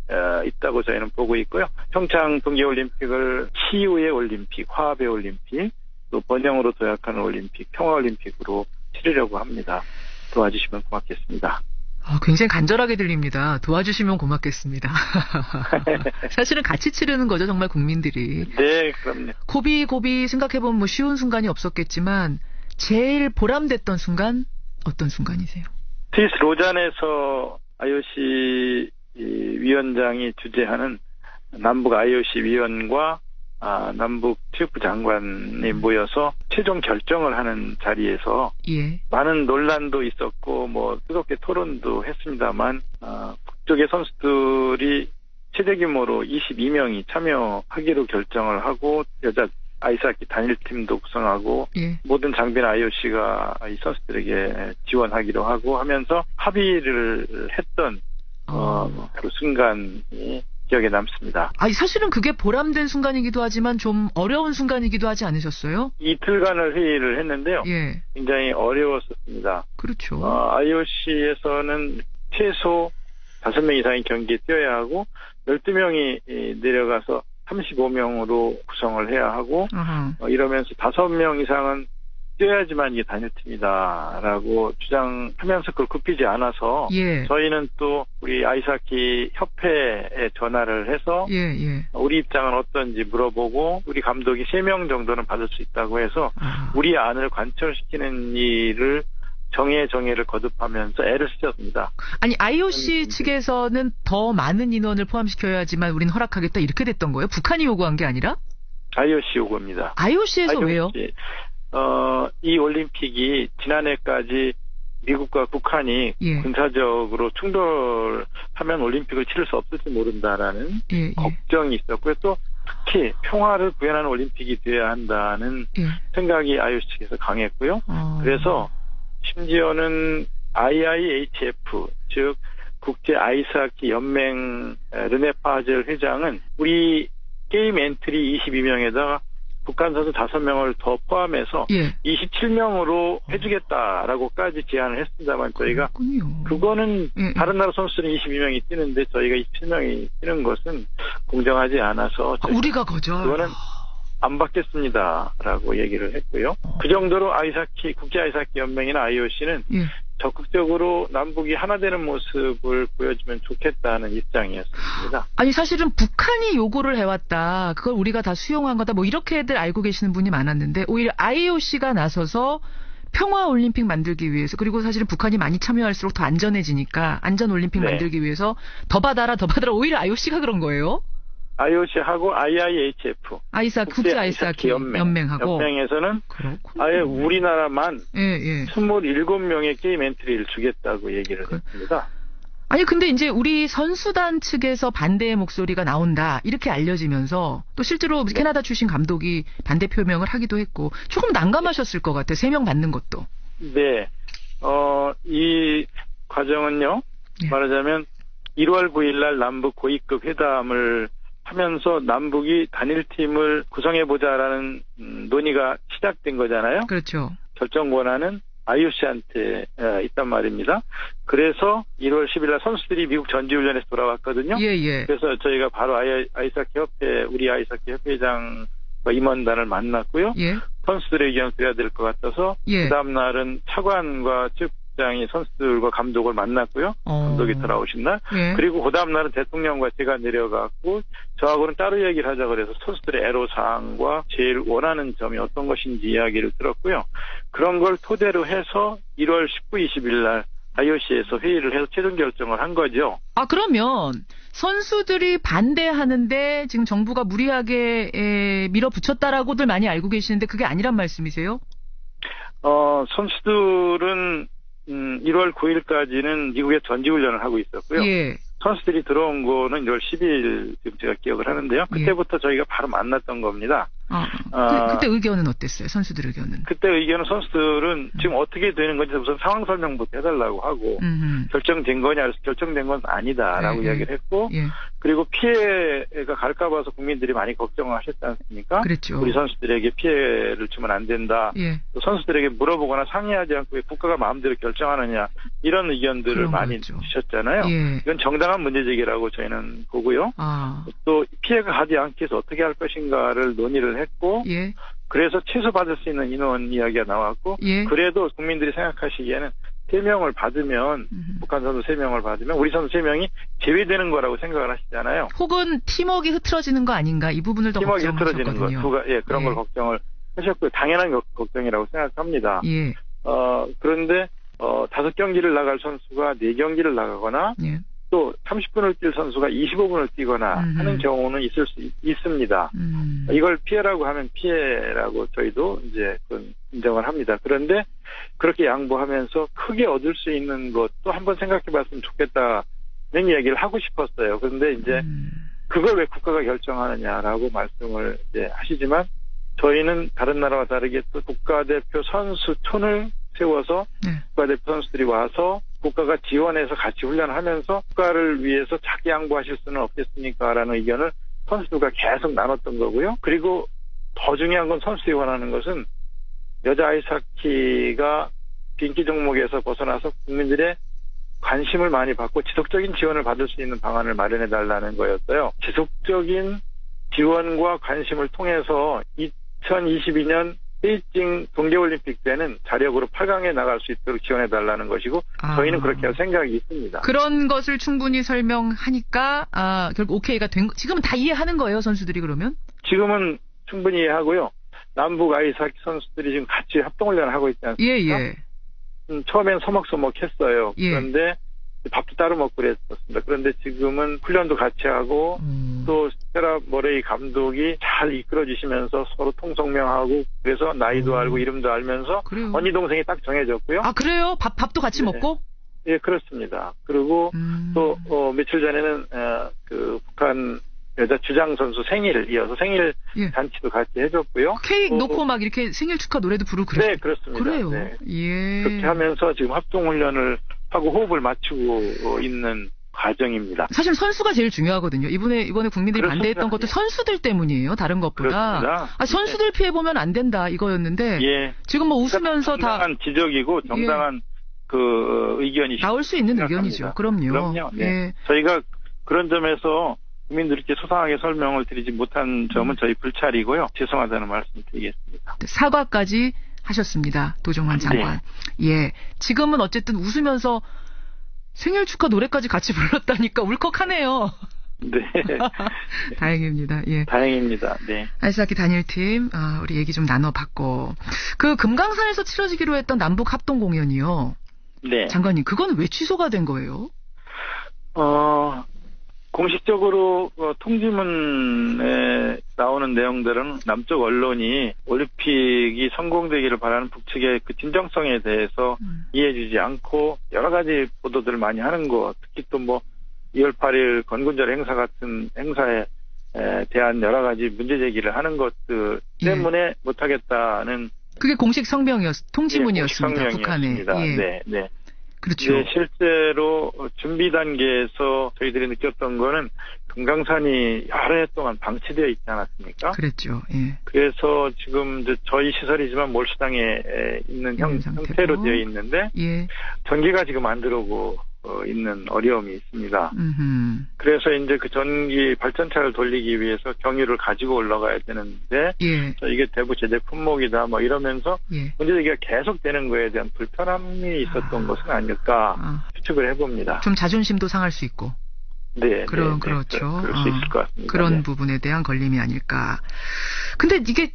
있다고 저희는 보고 있고요. 평창 동계올림픽을 치유의 올림픽, 화합의 올림픽, 또 번영으로 도약하는 올림픽, 평화올림픽으로 치르려고 합니다. 도와주시면 고맙겠습니다. 굉장히 간절하게 들립니다. 도와주시면 고맙겠습니다. 사실은 같이 치르는 거죠, 정말 국민들이. 네, 그럼요. 고비 생각해보면 뭐 쉬운 순간이 없었겠지만 제일 보람됐던 순간 어떤 순간이세요? 스위스 로잔에서 IOC 위원장이 주재하는 남북 IOC 위원과 남북 체육부 장관이 모여서 최종 결정을 하는 자리에서 예. 많은 논란도 있었고 뭐 뜨겁게 토론도 했습니다만 북쪽의 선수들이 최대 규모로 22명이 참여하기로 결정을 하고 여자 아이스하키 단일팀도 구성하고 예. 모든 장비는 IOC가 이 선수들에게 지원하기로 하고 하면서 합의를 했던 그 순간이 기억에 남습니다. 사실은 그게 보람된 순간이기도 하지만 좀 어려운 순간이기도 하지 않으셨어요? 이틀간을 회의를 했는데요. 예. 굉장히 어려웠었습니다. 그렇죠. IOC에서는 최소 5명 이상의 경기에 뛰어야 하고 12명이 내려가서 35명으로 구성을 해야 하고 이러면서 5명 이상은 뛰어야지만 이게 단일팀이다라고 주장하면서 그걸 굽히지 않아서 예. 저희는 또 우리 아이스하키 협회에 전화를 해서 예. 우리 입장은 어떤지 물어보고 우리 감독이 3명 정도는 받을 수 있다고 해서 우리 안을 관철시키는 일을 정예를 거듭하면서 애를 쓰셨습니다. 아니 IOC 측에서는 더 많은 인원을 포함시켜야지만 우린 허락하겠다 이렇게 됐던 거예요? 북한이 요구한 게 아니라? IOC 요구입니다. IOC에서 왜요? 이 올림픽이 지난해까지 미국과 북한이 예. 군사적으로 충돌하면 올림픽을 치를 수 없을지 모른다라는 예. 걱정이 있었고요. 또 특히 평화를 구현하는 올림픽이 되어야 한다는 생각이 IOC 측에서 강했고요. 그래서 심지어는 IIHF, 즉 국제 아이스하키 연맹 르네 파젤 회장은 우리 게임 엔트리 22명에다가 북한 선수 5명을 더 포함해서 27명으로 해주겠다라고까지 제안을 했습니다만 저희가 그거는 다른 나라 선수들은 22명이 뛰는데 저희가 27명이 뛰는 것은 공정하지 않아서 우리가 거절. 그거는 안 받겠습니다라고 얘기를 했고요. 그 정도로 국제 아이스하키 연맹이나 IOC는 적극적으로 남북이 하나 되는 모습을 보여주면 좋겠다는 입장이었습니다. 아니 사실은 북한이 요구를 해왔다. 그걸 우리가 다 수용한 거다. 뭐 이렇게들 알고 계시는 분이 많았는데 오히려 IOC가 나서서 평화올림픽 만들기 위해서 그리고 사실은 북한이 많이 참여할수록 더 안전해지니까 안전올림픽 만들기 위해서 더 받아라 오히려 IOC가 그런 거예요? IOC하고 IIHF 국제 아이스하키 연맹에서는 아예 우리나라만 27명의 게임 엔트리를 주겠다고 얘기를 했습니다. 아니 근데 이제 우리 선수단 측에서 반대의 목소리가 나온다 이렇게 알려지면서 또 실제로 캐나다 출신 감독이 반대 표명을 하기도 했고 조금 난감하셨을 것 같아요. 3명 받는 것도. 네. 이 과정은요. 말하자면 1월 9일 날 남북 고위급 회담을 하면서 남북이 단일팀을 구성해보자라는 논의가 시작된 거잖아요. 그렇죠. 결정 권한은 IOC한테 있단 말입니다. 그래서 1월 10일 날 선수들이 미국 전지훈련에서 돌아왔거든요. 그래서 저희가 바로 아이스하키 협회, 우리 아이스하키 협회장을 임원단을 만났고요. 예. 선수들의 의견을 드려야 될 것 같아서 예. 그다음 날은 차관과 체육부장이 선수들과 감독을 만났고요. 감독이 돌아오신 날. 예. 그리고 그다음 날은 대통령과 제가 내려갔고 저하고는 따로 얘기를 하자 그래서 선수들의 애로사항과 제일 원하는 점이 어떤 것인지 이야기를 들었고요. 그런 걸 토대로 해서 1월 19, 20일 날 IOC에서 회의를 해서 최종 결정을 한 거죠. 아, 그러면 선수들이 반대하는데 지금 정부가 무리하게 밀어붙였다라고들 많이 알고 계시는데 그게 아니란 말씀이세요? 선수들은 1월 9일까지는 미국에 전지훈련을 하고 있었고요. 예. 선수들이 들어온 거는 1월 10일 지금 제가 기억을 하는데요. 그때부터 저희가 바로 만났던 겁니다. 그때 의견은 어땠어요? 선수들 의견은? 그때 의견은 선수들은 지금 어떻게 되는 건지 우선 상황 설명부터 해달라고 하고 결정된 거냐 그래서 결정된 건 아니다라고 이야기를 했고 그리고 피해가 갈까 봐서 국민들이 많이 걱정을 하셨지 않습니까? 그랬죠. 우리 선수들에게 피해를 주면 안 된다. 또 선수들에게 물어보거나 상의하지 않고 왜 국가가 마음대로 결정하느냐 이런 의견들을 많이 주셨잖아요. 이건 정당한 문제제기라고 저희는 보고요. 또 피해가 가지 않기 위해서 어떻게 할 것인가를 논의를 했고 그래서 취소받을 수 있는 인원 이야기가 나왔고 그래도 국민들이 생각하시기에는 3명을 받으면 북한 선수 3명을 받으면 우리 선수 3명이 제외되는 거라고 생각을 하시잖아요. 혹은 팀워크가 흐트러지는 거 아닌가 이 부분을 더 걱정하셨거든요. 팀워크가 흐트러지는 거 그런 걸 걱정을 하셨고요. 당연한 걱정이라고 생각합니다. 그런데 5경기를 나갈 선수가 4경기를 나가거나 또 30분을 뛸 선수가 25분을 뛰거나 하는 경우는 있을 수 있습니다. 이걸 피해라고 하면 피해라고 저희도 이제 인정을 합니다. 그런데 그렇게 양보하면서 크게 얻을 수 있는 것도 한번 생각해 봤으면 좋겠다는 얘기를 하고 싶었어요. 그런데 이제 그걸 왜 국가가 결정하느냐라고 말씀을 이제 하시지만 저희는 다른 나라와 다르게 또 국가대표 선수촌을 세워서 국가대표 선수들이 와서 국가가 지원해서 같이 훈련을 하면서 국가를 위해서 자기 양보하실 수는 없겠습니까? 라는 의견을 선수들과 계속 나눴던 거고요. 그리고 더 중요한 건 선수들이 원하는 것은 여자 아이스하키가 인기 종목에서 벗어나서 국민들의 관심을 많이 받고 지속적인 지원을 받을 수 있는 방안을 마련해달라는 거였어요. 지속적인 지원과 관심을 통해서 2022년 베이징 동계올림픽 때는 자력으로 8강에 나갈 수 있도록 지원해달라는 것이고 저희는 그렇게 할 생각이 있습니다. 그런 것을 충분히 설명하니까 결국 오케이가 된 거. 지금은 다 이해하는 거예요, 선수들이 그러면? 지금은 충분히 이해하고요. 남북 아이스하키 선수들이 지금 같이 합동훈련을 하고 있지 않습니까? 처음엔 서먹서먹했어요. 그런데 밥도 따로 먹고 그랬었습니다. 그런데 지금은 훈련도 같이 하고 또 스테라 머레이 감독이 잘 이끌어 주시면서 서로 통성명하고 그래서 나이도 알고 이름도 알면서 그래요. 언니 동생이 딱 정해졌고요. 아, 그래요? 밥도 같이 먹고? 예, 그렇습니다. 그리고 또 며칠 전에는 북한 여자 주장 선수 생일을 이어서 생일 잔치도 같이 해줬고요. 케이크 놓고 막 이렇게 생일 축하 노래도 부르고 그래요. 네, 그렇습니다. 그래요. 네. 예. 그렇게 하면서 지금 합동훈련을 하고 호흡을 맞추고 있는 과정입니다. 사실 선수가 제일 중요하거든요. 이번에 국민들이 그렇습니다. 반대했던 것도 선수들 때문이에요. 다른 것보다. 그렇습니다. 선수들 피해 보면 안 된다 이거였는데 지금 뭐 웃으면서 정당한 지적이고 정당한 그 의견이 나올 수 있는 의견이죠. 그럼요. 네. 저희가 그런 점에서 국민들께 소상하게 설명을 드리지 못한 점은 저희 불찰이고요. 죄송하다는 말씀 드리겠습니다. 사과까지 하셨습니다. 도종환 장관. 예. 지금은 어쨌든 웃으면서 생일 축하 노래까지 같이 불렀다니까 울컥하네요. 네. 다행입니다. 예. 다행입니다. 네. 아이스하키 단일팀, 우리 얘기 좀 나눠봤고. 그 금강산에서 치러지기로 했던 남북 합동 공연이요. 네. 장관님, 그건 왜 취소가 된 거예요? 공식적으로 통지문에 나오는 내용들은 남쪽 언론이 올림픽이 성공되기를 바라는 북측의 그 진정성에 대해서 이해해주지 않고 여러 가지 보도들을 많이 하는 것, 특히 또 2월 8일 건군절 행사 같은 행사에 대한 여러 가지 문제 제기를 하는 것들 때문에 못하겠다는 그게 공식 통지문이었습니다. 북한에. 네. 그렇죠. 네, 실제로 준비 단계에서 저희들이 느꼈던 거는 금강산이 여러 해 동안 방치되어 있지 않았습니까? 그랬죠. 예. 그래서 지금 저희 시설이지만 몰수당에 있는 형태로 되어 있는데 전기가 지금 안 들어오고 있는 어려움이 있습니다. 그래서 이제 그 전기 발전차를 돌리기 위해서 경유를 가지고 올라가야 되는데 예. 이게 대구 제재 품목이다 뭐 이러면서 예. 문제제기가 계속되는 거에 대한 불편함이 있었던 것은 아닐까 추측을 해봅니다. 좀 자존심도 상할 수 있고. 네, 그렇죠. 그럴 수 있을 것 같습니다. 그런 네. 부분에 대한 걸림이 아닐까. 근데 이게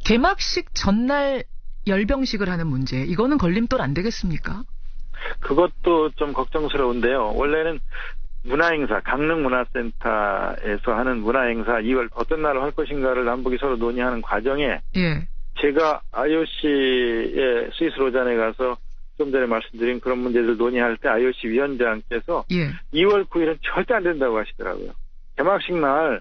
개막식 전날 열병식을 하는 문제, 이거는 걸림돌 안 되겠습니까? 그것도 좀 걱정스러운데요. 원래는 문화행사, 강릉문화센터에서 하는 문화행사 2월 어떤 날을 할 것인가를 남북이 서로 논의하는 과정에 예. 제가 IOC의 스위스 로잔에 가서 좀 전에 말씀드린 그런 문제들 논의할 때 IOC 위원장께서 예. 2월 9일은 절대 안 된다고 하시더라고요. 개막식 날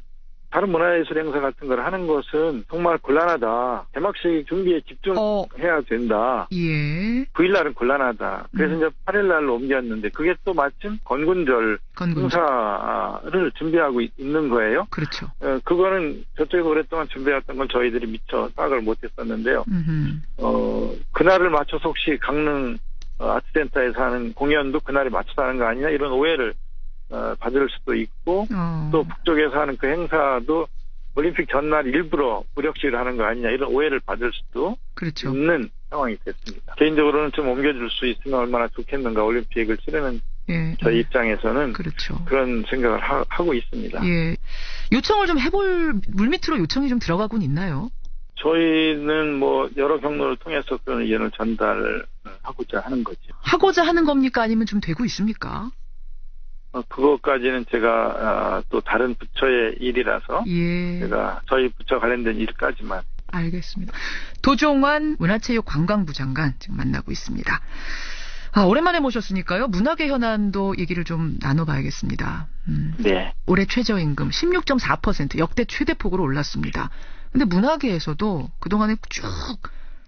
다른 문화예술 행사 같은 걸 하는 것은 정말 곤란하다. 개막식 준비에 집중해야 된다. 예. 9일 날은 곤란하다. 그래서 이제 8일 날로 옮겼는데 그게 또 마침 건군절 행사를 준비하고 있는 거예요. 그렇죠. 그거는 저쪽에서 오랫동안 준비했던 건 저희들이 미처 파악을 못했었는데요. 그날을 맞춰서 혹시 강릉 아트센터에서 하는 공연도 그날에 맞춰서 하는 거 아니냐 이런 오해를 받을 수도 있고 또 북쪽에서 하는 그 행사도 올림픽 전날 일부러 무력시를 하는 거 아니냐 이런 오해를 받을 수도 그렇죠. 있는 상황이 됐습니다. 개인적으로는 좀 옮겨줄 수 있으면 얼마나 좋겠는가 올림픽을 치르는 예. 저희 입장에서는 그렇죠. 그런 생각을 하고 있습니다. 예. 요청을 좀 해볼 물밑으로 요청이 좀 들어가곤 있나요? 저희는 뭐 여러 경로를 통해서 그런 의견을 전달하고자 하는 거죠. 하고자 하는 겁니까? 아니면 좀 되고 있습니까? 그것까지는 제가 또 다른 부처의 일이라서 예. 제가 저희 부처 관련된 일까지만. 알겠습니다. 도종환 문화체육관광부 장관 지금 만나고 있습니다. 오랜만에 모셨으니까요. 문화계 현안도 얘기를 좀 나눠봐야겠습니다. 네. 올해 최저임금 16.4% 역대 최대폭으로 올랐습니다. 근데 문화계에서도 그동안에 쭉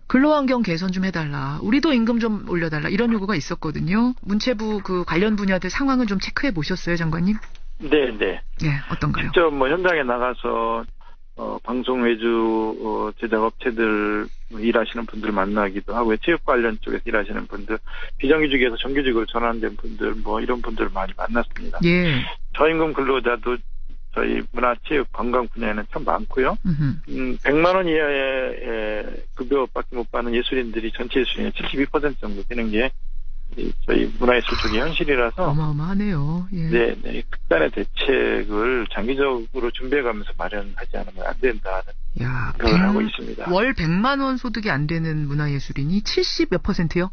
근로환경 개선 좀 해달라. 우리도 임금 좀 올려달라. 이런 요구가 있었거든요. 문체부 그 관련 분야들 상황은 좀 체크해 보셨어요, 장관님? 네. 예, 어떤가요? 직접 뭐 현장에 나가서 방송 외주 제작업체들 일하시는 분들 만나기도 하고 체육 관련 쪽에서 일하시는 분들, 비정규직에서 정규직으로 전환된 분들 뭐 이런 분들 많이 만났습니다. 예. 저임금 근로자도 저희 문화체육 관광 분야에는 참 많고요. 100만 원 이하의 급여밖에 못 받는 예술인들이 전체 예술인의 72% 정도 되는 게 저희 문화예술 쪽의 현실이라서 어마어마하네요. 예. 네, 극단의 대책을 장기적으로 준비해가면서 마련하지 않으면 안 된다는 생각을 하고 있습니다. 월 100만 원 소득이 안 되는 문화예술인이 70 몇 %요?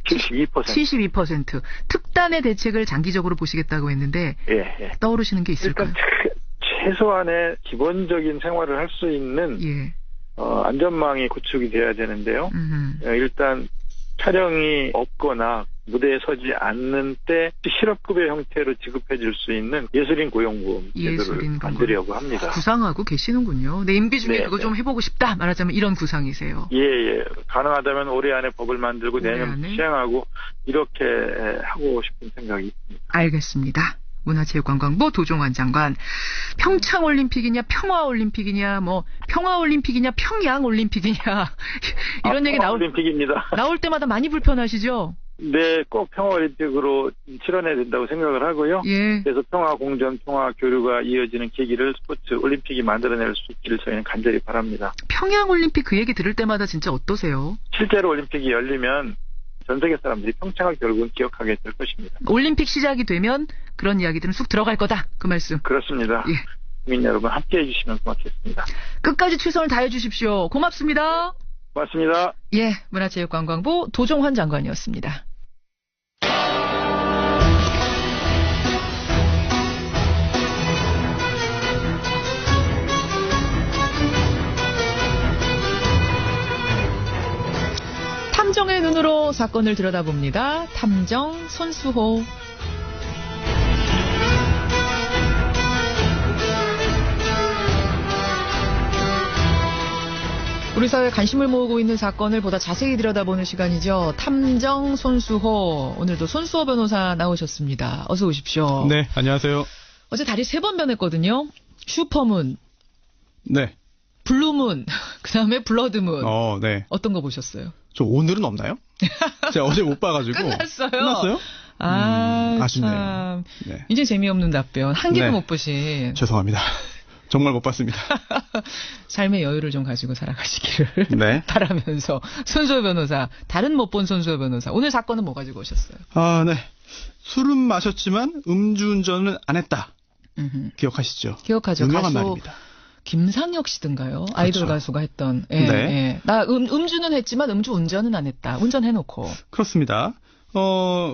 72%. 특단의 대책을 장기적으로 보시겠다고 했는데 예. 떠오르시는 게 있을까요? 일단 최소한의 기본적인 생활을 할 수 있는 안전망이 구축이 돼야 되는데요. 일단 촬영이 없거나 무대에 서지 않는 때 실업급여 형태로 지급해 줄 수 있는 예술인 고용보험 제도를 만들려고 합니다. 구상하고 계시는군요. 내 임기 중에 그거 좀 해보고 싶다 말하자면 이런 구상이세요. 예. 가능하다면 올해 안에 법을 만들고 내년 시행하고 이렇게 하고 싶은 생각이 있습니다. 알겠습니다. 문화체육관광부 도종환 장관. 평창올림픽이냐 평화올림픽이냐 뭐 평화올림픽이냐 평양올림픽이냐 이런 얘기 올림픽입니다. 나올 때마다 많이 불편하시죠? 네, 꼭 평화올림픽으로 실현해야 된다고 생각을 하고요. 예. 그래서 평화공전, 평화교류가 이어지는 계기를 스포츠 올림픽이 만들어낼 수 있기를 저희는 간절히 바랍니다. 평양올림픽 그 얘기 들을 때마다 진짜 어떠세요? 실제로 올림픽이 열리면 전 세계 사람들이 평창을 결국은 기억하게 될 것입니다. 올림픽 시작이 되면 그런 이야기들은 쑥 들어갈 거다. 그 말씀. 그렇습니다. 예. 국민 여러분 함께해 주시면 고맙겠습니다. 끝까지 최선을 다해 주십시오. 고맙습니다. 고맙습니다. 예, 문화체육관광부 도종환 장관이었습니다. 탐정의 눈으로 사건을 들여다봅니다. 탐정 손수호. 우리 사회에 관심을 모으고 있는 사건을 보다 자세히 들여다보는 시간이죠. 탐정 손수호. 오늘도 손수호 변호사 나오셨습니다. 어서 오십시오. 네, 안녕하세요. 어제 다리 3번 변했거든요. 슈퍼문. 네. 블루문. 그다음에 블러드문. 네. 어떤 거 보셨어요? 저 오늘은 없나요? 제가 어제 못 봐가지고. 끝났어요? 아쉽네요. 네. 이제 재미없는 답변. 한 개도 못 보신. 죄송합니다. 정말 못 봤습니다. 삶의 여유를 좀 가지고 살아가시기를 네. 바라면서. 손수호 변호사, 다른 못 본 손수호 변호사. 오늘 사건은 뭐 가지고 오셨어요? 네. 술은 마셨지만 음주운전은 안 했다. 기억하시죠? 기억하죠. 유명한 가수 말입니다. 김상혁 씨든가요? 그렇죠. 아이돌 가수가 했던. 예, 네. 예. 나 음주는 했지만 음주 운전은 안 했다. 운전해놓고. 그렇습니다.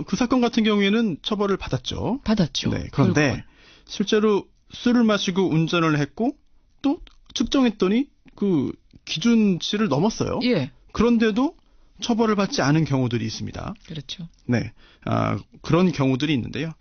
그 사건 같은 경우에는 처벌을 받았죠. 받았죠. 네. 그런데 실제로 술을 마시고 운전을 했고 또 측정했더니 그 기준치를 넘었어요. 예. 그런데도 처벌을 받지 않은 경우들이 있습니다. 그렇죠. 네. 그런 경우들이 있는데요.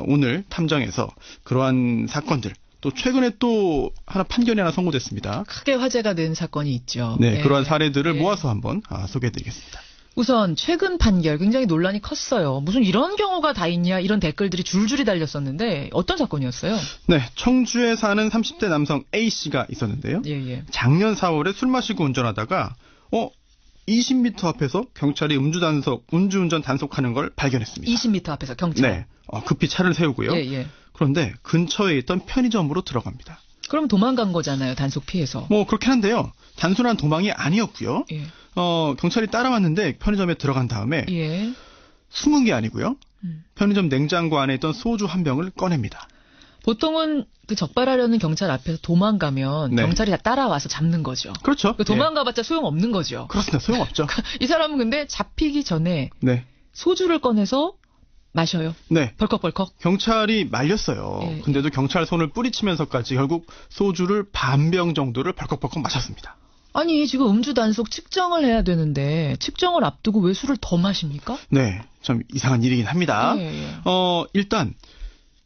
오늘 탐정에서 그러한 사건들, 또 최근에 또 판결이 하나 선고됐습니다. 크게 화제가 된 사건이 있죠. 네. 그러한 사례들을 모아서 한번 소개해드리겠습니다. 우선 최근 판결 굉장히 논란이 컸어요. 무슨 이런 경우가 다 있냐 이런 댓글들이 줄줄이 달렸었는데 어떤 사건이었어요? 네. 청주에 사는 30대 남성 A씨가 있었는데요. 예. 작년 4월에 술 마시고 운전하다가 20m 앞에서 경찰이 음주운전 단속하는 걸 발견했습니다. 20m 앞에서 경찰? 네. 급히 차를 세우고요. 예. 그런데 근처에 있던 편의점으로 들어갑니다. 그럼 도망간 거잖아요. 단속 피해서. 그렇긴 한데요. 단순한 도망이 아니었고요. 예. 경찰이 따라왔는데 편의점에 들어간 다음에 예. 숨은 게 아니고요. 편의점 냉장고 안에 있던 소주 한 병을 꺼냅니다. 보통은 그 적발하려는 경찰 앞에서 도망가면 네. 경찰이 다 따라와서 잡는 거죠. 그렇죠. 도망가봤자 소용없는 거죠. 그렇습니다. 소용없죠. 이 사람은 근데 잡히기 전에 네. 소주를 꺼내서 마셔요. 네. 벌컥벌컥. 경찰이 말렸어요. 예. 근데도 경찰 손을 뿌리치면서까지 결국 소주를 반병 정도를 벌컥벌컥 마셨습니다. 아니 지금 음주 단속 측정을 해야 되는데 측정을 앞두고 왜 술을 더 마십니까? 네. 좀 이상한 일이긴 합니다. 예. 일단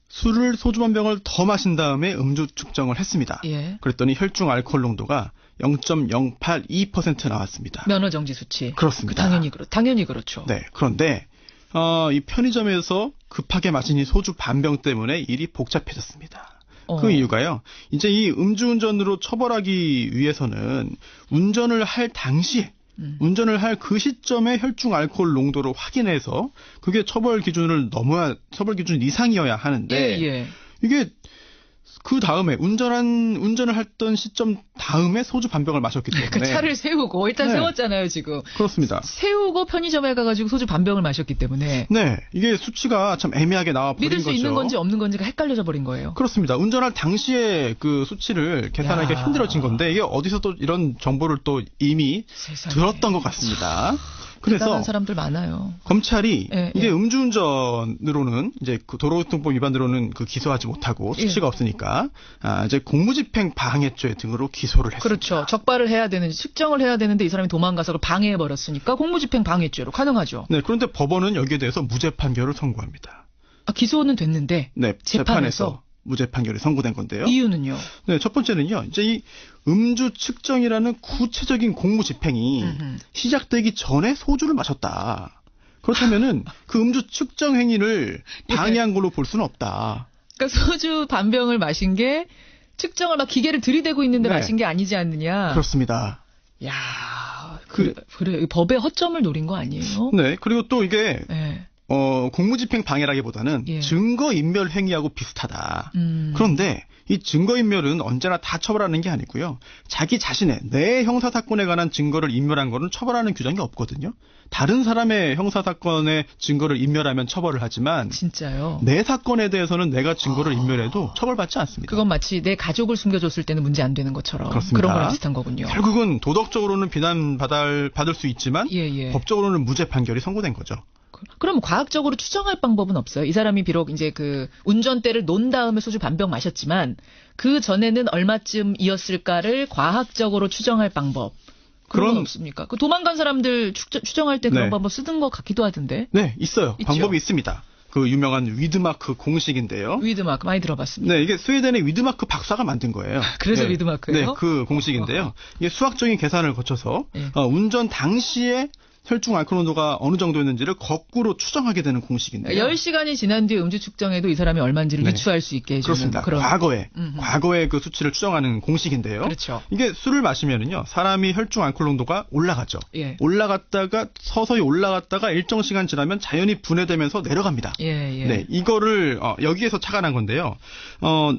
소주 한 병을 더 마신 다음에 음주 측정을 했습니다. 예. 그랬더니 혈중 알코올 농도가 0.082% 나왔습니다. 면허 정지 수치. 그렇습니다. 당연히 그렇죠. 네. 그런데 이 편의점에서 급하게 마신 이 소주 반병 때문에 일이 복잡해졌습니다. 그 이유가요. 이제 이 음주운전으로 처벌하기 위해서는 운전을 할 당시에 운전을 할 그 시점에 혈중 알코올 농도를 확인해서 그게 처벌 기준 이상이어야 하는데 예. 이게 그 다음에 운전을 했던 시점 다음에 소주 반병을 마셨기 때문에 그 차를 세우고 일단 세웠잖아요 지금. 그렇습니다. 세우고 편의점에 가가지고 소주 반병을 마셨기 때문에 네, 이게 수치가 참 애매하게 나와버린 거죠. 믿을 수 있는 건지 없는 건지가 헷갈려져 버린 거예요. 그렇습니다. 운전할 당시에 그 수치를 계산하기가 힘들어진 건데 이게 어디서 또 이런 정보를 또 이미 세상에. 들었던 것 같습니다. 그래서 대단한 사람들 많아요. 검찰이 이게 음주운전으로는 이제 그 도로교통법 위반으로는 그 기소하지 못하고 수치가 없으니까 이제 공무집행 방해죄 등으로 기소를 했습니다. 그렇죠. 적발을 해야 되는지 측정을 해야 되는데 이 사람이 도망가서 그걸 방해해 버렸으니까 공무집행 방해죄로 가능하죠. 네, 그런데 법원은 여기에 대해서 무죄 판결을 선고합니다. 기소는 됐는데 네, 재판에서 무죄 판결이 선고된 건데요. 이유는요? 네, 첫 번째는요. 이제 이 음주 측정이라는 구체적인 공무 집행이 시작되기 전에 소주를 마셨다. 그렇다면은 그 음주 측정 행위를 방해한 걸로 볼 수는 없다. 그러니까 소주 반병을 마신 게 측정을 막 기계를 들이대고 있는데 마신 게 아니지 않느냐. 그렇습니다. 야, 그래 법의 허점을 노린 거 아니에요? 네, 그리고 또 이게 공무집행 방해라기보다는 증거인멸 행위하고 비슷하다. 그런데 이 증거인멸은 언제나 다 처벌하는 게 아니고요. 자기 자신의 내 형사사건에 관한 증거를 인멸한 거는 처벌하는 규정이 없거든요. 다른 사람의 형사사건의 증거를 인멸하면 처벌을 하지만 진짜요? 내 사건에 대해서는 내가 증거를 인멸해도 처벌받지 않습니다. 그건 마치 내 가족을 숨겨줬을 때는 문제 안 되는 것처럼 그렇습니다. 그런 거랑 비슷한 거군요. 결국은 도덕적으로는 비난받을 수 있지만 법적으로는 무죄 판결이 선고된 거죠. 그럼 과학적으로 추정할 방법은 없어요? 이 사람이 비록 이제 그 운전대를 놓은 다음에 소주 반병 마셨지만 그 전에는 얼마쯤이었을까를 과학적으로 추정할 방법. 그런 건 없습니까? 그 도망간 사람들 추정할 때 그런 방법 쓰던 것 같기도 하던데. 네, 있어요. 있죠? 방법이 있습니다. 그 유명한 위드마크 공식인데요. 위드마크 많이 들어봤습니다. 네, 이게 스웨덴의 위드마크 박사가 만든 거예요. 그래서 위드마크예요? 네, 그 공식인데요. 이게 수학적인 계산을 거쳐서 운전 당시에 혈중 알코올 농도가 어느 정도였는지를 거꾸로 추정하게 되는 공식인데요. 10시간이 지난 뒤에 음주 측정해도 이 사람이 얼마인지를 네. 유추할 수 있게 해주는 그렇습니다. 그런 과거에 그 수치를 추정하는 공식인데요. 그렇죠. 이게 술을 마시면은요, 사람이 혈중 알코올 농도가 올라가죠. 예. 올라갔다가 서서히 올라갔다가 일정 시간 지나면 자연히 분해되면서 내려갑니다. 예. 네, 이거를 여기에서 착안한 건데요.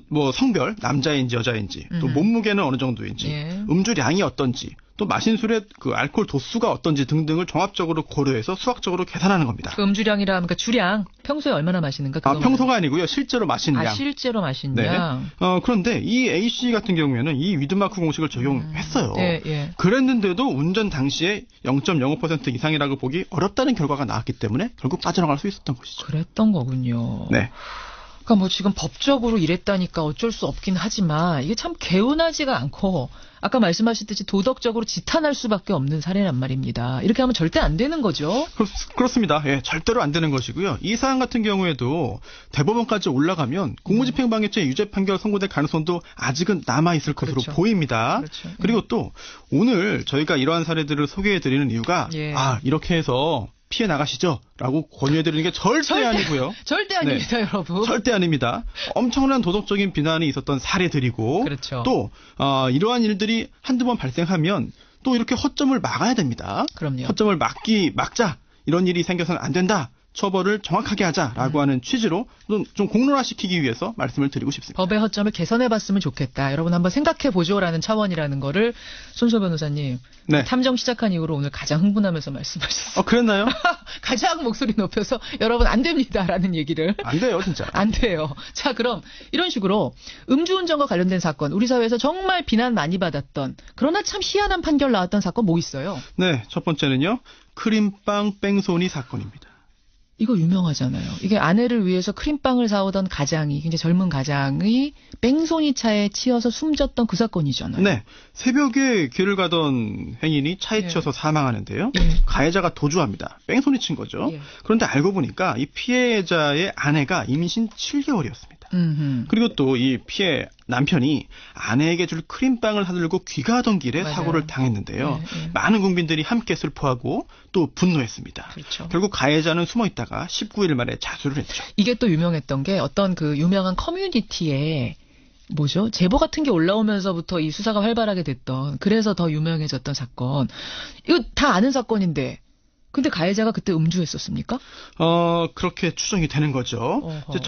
뭐 성별, 남자인지 여자인지, 또 몸무게는 어느 정도인지, 예. 음주량이 어떤지, 또 마신 술의 그 알코올 도수가 어떤지 등등을 종합적으로 고려해서 수학적으로 계산하는 겁니다. 그 음주량이라 그러니까 주량, 평소에 얼마나 마시는가? 평소가 아니고요. 실제로 마신 양. 실제로 마신 네. 양. 그런데 이 A씨 같은 경우에는 이 위드마크 공식을 적용했어요. 예. 그랬는데도 운전 당시에 0.05% 이상이라고 보기 어렵다는 결과가 나왔기 때문에 결국 빠져나갈 수 있었던 것이죠. 그랬던 거군요. 네. 그러니까 뭐 지금 법적으로 이랬다니까 어쩔 수 없긴 하지만 이게 참 개운하지가 않고 아까 말씀하셨듯이 도덕적으로 지탄할 수밖에 없는 사례란 말입니다. 이렇게 하면 절대 안 되는 거죠. 그렇습니다. 예, 절대로 안 되는 것이고요. 이 사안 같은 경우에도 대법원까지 올라가면 공무집행방해죄 유죄 판결 선고될 가능성도 아직은 남아있을 것으로 그렇죠. 보입니다. 그렇죠. 그리고 또 오늘 저희가 이러한 사례들을 소개해드리는 이유가 이렇게 해서 피해 나가시죠? 라고 권유해드리는 게 절대 아니고요. 절대 아닙니다, 네, 여러분. 절대 아닙니다. 엄청난 도덕적인 비난이 있었던 사례들이고 그렇죠. 또 이러한 일들이 한두 번 발생하면 또 이렇게 허점을 막아야 됩니다. 그럼요. 허점을 막자. 이런 일이 생겨서는 안 된다. 처벌을 정확하게 하자라고 하는 취지로 좀 공론화시키기 위해서 말씀을 드리고 싶습니다. 법의 허점을 개선해봤으면 좋겠다. 여러분 한번 생각해보죠라는 차원이라는 거를 손소 변호사님 탐정 시작한 이후로 오늘 가장 흥분하면서 말씀하셨어요. 그랬나요? 가장 목소리 높여서 여러분 안 됩니다라는 얘기를. 안 돼요, 진짜. 안 돼요. 자, 그럼 이런 식으로 음주운전과 관련된 사건, 우리 사회에서 정말 비난 많이 받았던 그러나 참 희한한 판결 나왔던 사건 뭐 있어요? 네, 첫 번째는요. 크림빵 뺑소니 사건입니다. 이거 유명하잖아요. 이게 아내를 위해서 크림빵을 사오던 가장이, 굉장히 젊은 가장이 뺑소니 차에 치여서 숨졌던 그 사건이잖아요. 네. 새벽에 길을 가던 행인이 차에 치여서 사망하는데요. 가해자가 도주합니다. 뺑소니 친 거죠. 그런데 알고 보니까 이 피해자의 아내가 임신 7개월이었습니다. 그리고 또 이 피해 남편이 아내에게 줄 크림빵을 사들고 귀가하던 길에 사고를 당했는데요. 많은 국민들이 함께 슬퍼하고 또 분노했습니다. 그렇죠. 결국 가해자는 숨어 있다가 19일 만에 자수를 했죠. 이게 또 유명했던 게 어떤 그 유명한 커뮤니티에 제보 같은 게 올라오면서부터 이 수사가 활발하게 됐던, 그래서 더 유명해졌던 사건. 이거 다 아는 사건인데 근데 가해자가 그때 음주했었습니까? 그렇게 추정이 되는 거죠. 이제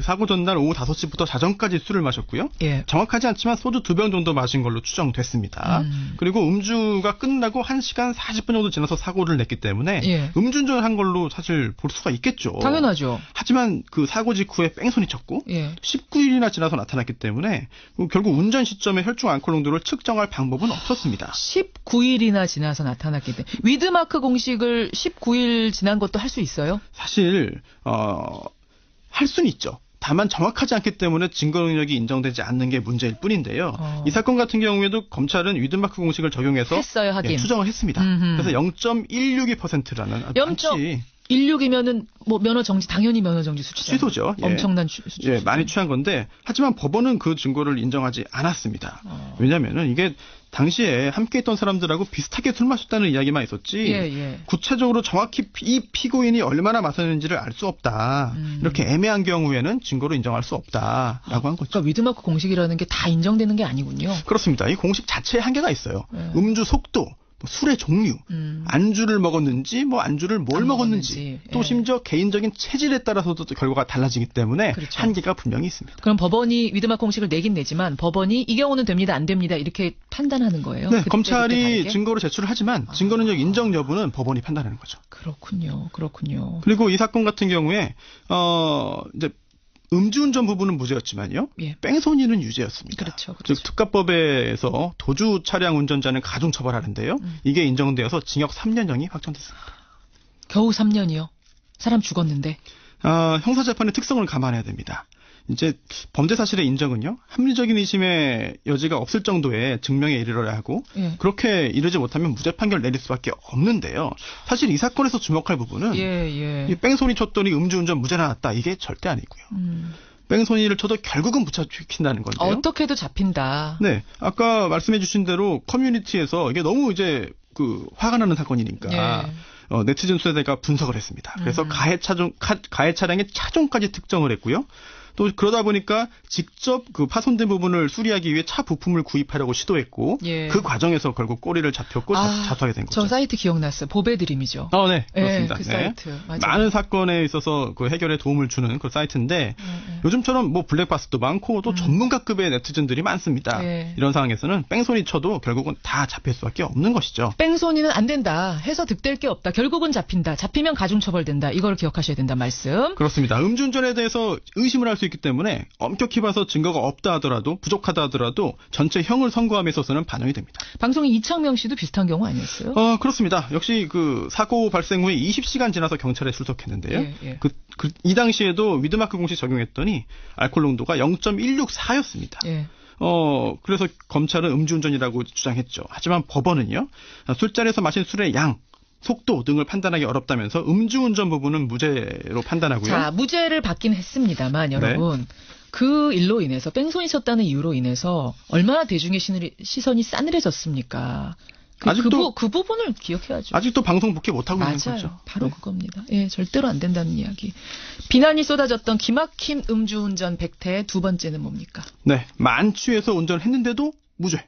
사고 전날 오후 5시부터 자정까지 술을 마셨고요. 정확하지 않지만 소주 2병 정도 마신 걸로 추정됐습니다. 그리고 음주가 끝나고 1시간 40분 정도 지나서 사고를 냈기 때문에 음주운전을 한 걸로 사실 볼 수가 있겠죠. 당연하죠. 하지만 그 사고 직후에 뺑소니 쳤고 19일이나 지나서 나타났기 때문에 결국 운전 시점에 혈중 알코올 농도를 측정할 방법은 없었습니다. 19일이나 지나서 나타났기 때문에 위드마크 공식을 19일 지난 것도 할 수 있어요? 사실 할 수는 있죠. 다만 정확하지 않기 때문에 증거 능력이 인정되지 않는 게 문제일 뿐인데요. 이 사건 같은 경우에도 검찰은 위드마크 공식을 적용해서 했어요, 하긴. 추정을 했습니다. 그래서 0.162%라는 0.16이면은 뭐 면허 정지, 당연히 면허 정지 수치죠. 취소죠. 엄청난 수치. 많이 취한 건데, 하지만 법원은 그 증거를 인정하지 않았습니다. 왜냐면은 이게 당시에 함께 있던 사람들하고 비슷하게 술 마셨다는 이야기만 있었지 구체적으로 정확히 이 피고인이 얼마나 마셨는지를 알 수 없다. 이렇게 애매한 경우에는 증거로 인정할 수 없다라고 한 거죠. 그러니까 위드마크 공식이라는 게 다 인정되는 게 아니군요. 그렇습니다. 이 공식 자체에 한계가 있어요. 음주 속도, 술의 종류, 안주를 먹었는지, 안주를 뭘 먹었는지, 또 심지어 개인적인 체질에 따라서도 결과가 달라지기 때문에 한계가 분명히 있습니다. 그럼 법원이 위드마크 공식을 내긴 내지만 법원이 이 경우는 됩니다, 안 됩니다 이렇게 판단하는 거예요? 네, 검찰이 증거를 제출을 하지만 증거 능력 인정 여부는 법원이 판단하는 거죠. 그렇군요. 그리고 이 사건 같은 경우에 이제 음주운전 부분은 무죄였지만요. 뺑소니는 유죄였습니다. 그렇죠. 즉 특가법에서 도주 차량 운전자는 가중 처벌하는데요. 이게 인정되어서 징역 3년형이 확정됐습니다. 겨우 3년이요? 사람 죽었는데? 형사재판의 특성을 감안해야 됩니다. 이제 범죄 사실의 인정은요, 합리적인 의심의 여지가 없을 정도의 증명에 이르러야 하고 그렇게 이르지 못하면 무죄 판결 내릴 수밖에 없는데요. 사실 이 사건에서 주목할 부분은 이 뺑소니 쳤더니 음주운전 무죄 나왔다, 이게 절대 아니고요. 뺑소니를 쳐도 결국은 붙잡힌다는 건데요. 어떻게도 잡힌다. 네, 아까 말씀해 주신 대로 커뮤니티에서 이게 너무 이제 화가 나는 사건이니까 네티즌 세대가 분석을 했습니다. 그래서 가해 차량의 차종까지 특정을 했고요. 또 그러다 보니까 직접 그 파손된 부분을 수리하기 위해 차 부품을 구입하려고 시도했고 그 과정에서 결국 꼬리를 잡혔고 자수하게 된 거죠. 저 사이트 기억났어요. 보배드림이죠. 네, 그렇습니다. 그 사이트. 맞아요. 많은 사건에 있어서 그 해결에 도움을 주는 그 사이트인데 요즘처럼 뭐 블랙박스도 많고 또 전문가급의 네티즌들이 많습니다. 이런 상황에서는 뺑소니 쳐도 결국은 다 잡힐 수밖에 없는 것이죠. 뺑소니는 안 된다. 해서 득될 게 없다. 결국은 잡힌다. 잡히면 가중처벌된다. 이걸 기억하셔야 된다 말씀. 그렇습니다. 음주운전에 대해서 의심을 할 수 있기 때문에 엄격히 봐서 증거가 없다 하더라도 부족하다 하더라도 전체 형을 선고함에 있어서는 반영이 됩니다. 방송인 이창명 씨도 비슷한 경우 아니었어요? 그렇습니다. 역시 그 사고 발생 후에 20시간 지나서 경찰에 출석했는데요. 이 당시에도 위드마크 공식 적용했더니 알코올 농도가 0.164였습니다. 그래서 검찰은 음주운전이라고 주장했죠. 하지만 법원은요. 술자리에서 마신 술의 양, 속도 등을 판단하기 어렵다면서 음주운전 부분은 무죄로 판단하고요. 자, 무죄를 받긴 했습니다만 여러분 그 일로 인해서 뺑소니 쳤다는 이유로 인해서 얼마나 대중의 시선이 싸늘해졌습니까? 아직도 그 부분을 기억해야죠. 아직도 방송 복귀 못하고 있는 거죠. 바로 그겁니다. 절대로 안 된다는 이야기. 비난이 쏟아졌던 기막힌 음주운전 100태 두 번째는 뭡니까? 네, 만취해서 운전했는데도 무죄.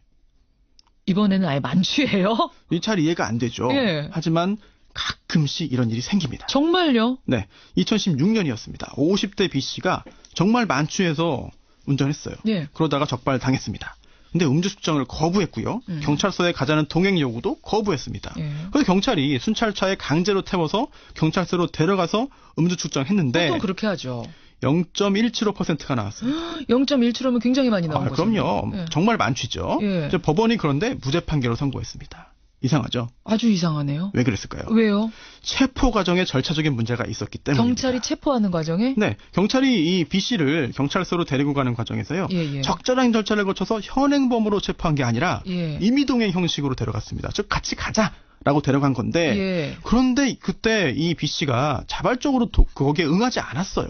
이번에는 아예 만취해요? 이 잘 이해가 안 되죠. 하지만 가끔씩 이런 일이 생깁니다. 정말요? 네. 2016년이었습니다. 50대 B씨가 정말 만취해서 운전했어요. 그러다가 적발당했습니다. 근데 음주 측정을 거부했고요. 경찰서에 가자는 동행 요구도 거부했습니다. 그래서 경찰이 순찰차에 강제로 태워서 경찰서로 데려가서 음주 측정했는데 보통 그렇게 하죠. 0.175%가 나왔어요. 0.175면 굉장히 많이 나온 거죠. 그럼요. 정말 만취죠. 법원이 그런데 무죄 판결을 선고했습니다. 이상하죠? 아주 이상하네요. 왜 그랬을까요? 왜요? 체포 과정에 절차적인 문제가 있었기 때문입니다. 경찰이 체포하는 과정에? 네. 경찰이 이 B씨를 경찰서로 데리고 가는 과정에서요. 적절한 절차를 거쳐서 현행범으로 체포한 게 아니라 임의동행 형식으로 데려갔습니다. 즉 같이 가자. 라고 데려간 건데 그런데 그때 이 B씨가 자발적으로 거기에 응하지 않았어요.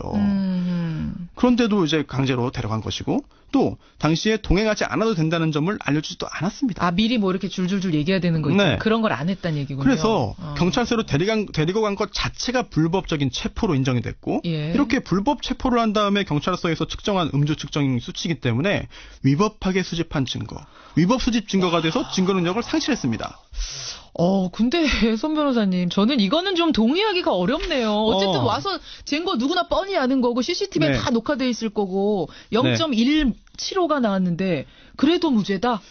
그런데도 이제 강제로 데려간 것이고 또 당시에 동행하지 않아도 된다는 점을 알려주지도 않았습니다. 미리 뭐 이렇게 줄줄줄 얘기해야 되는 거 있죠. 그런 걸 안 했다는 얘기군요. 그래서 경찰서로 데리고 간 것 자체가 불법적인 체포로 인정이 됐고 이렇게 불법 체포를 한 다음에 경찰서에서 측정한 음주 측정 수치이기 때문에 위법하게 수집한 증거, 위법 수집 증거가 돼서 증거 능력을 상실했습니다. 근데 손 변호사님, 저는 이거는 좀 동의하기가 어렵네요. 어쨌든 와서 잰 거 누구나 뻔히 아는 거고 CCTV에 다 녹화돼 있을 거고 0.175가 나왔는데 그래도 무죄다?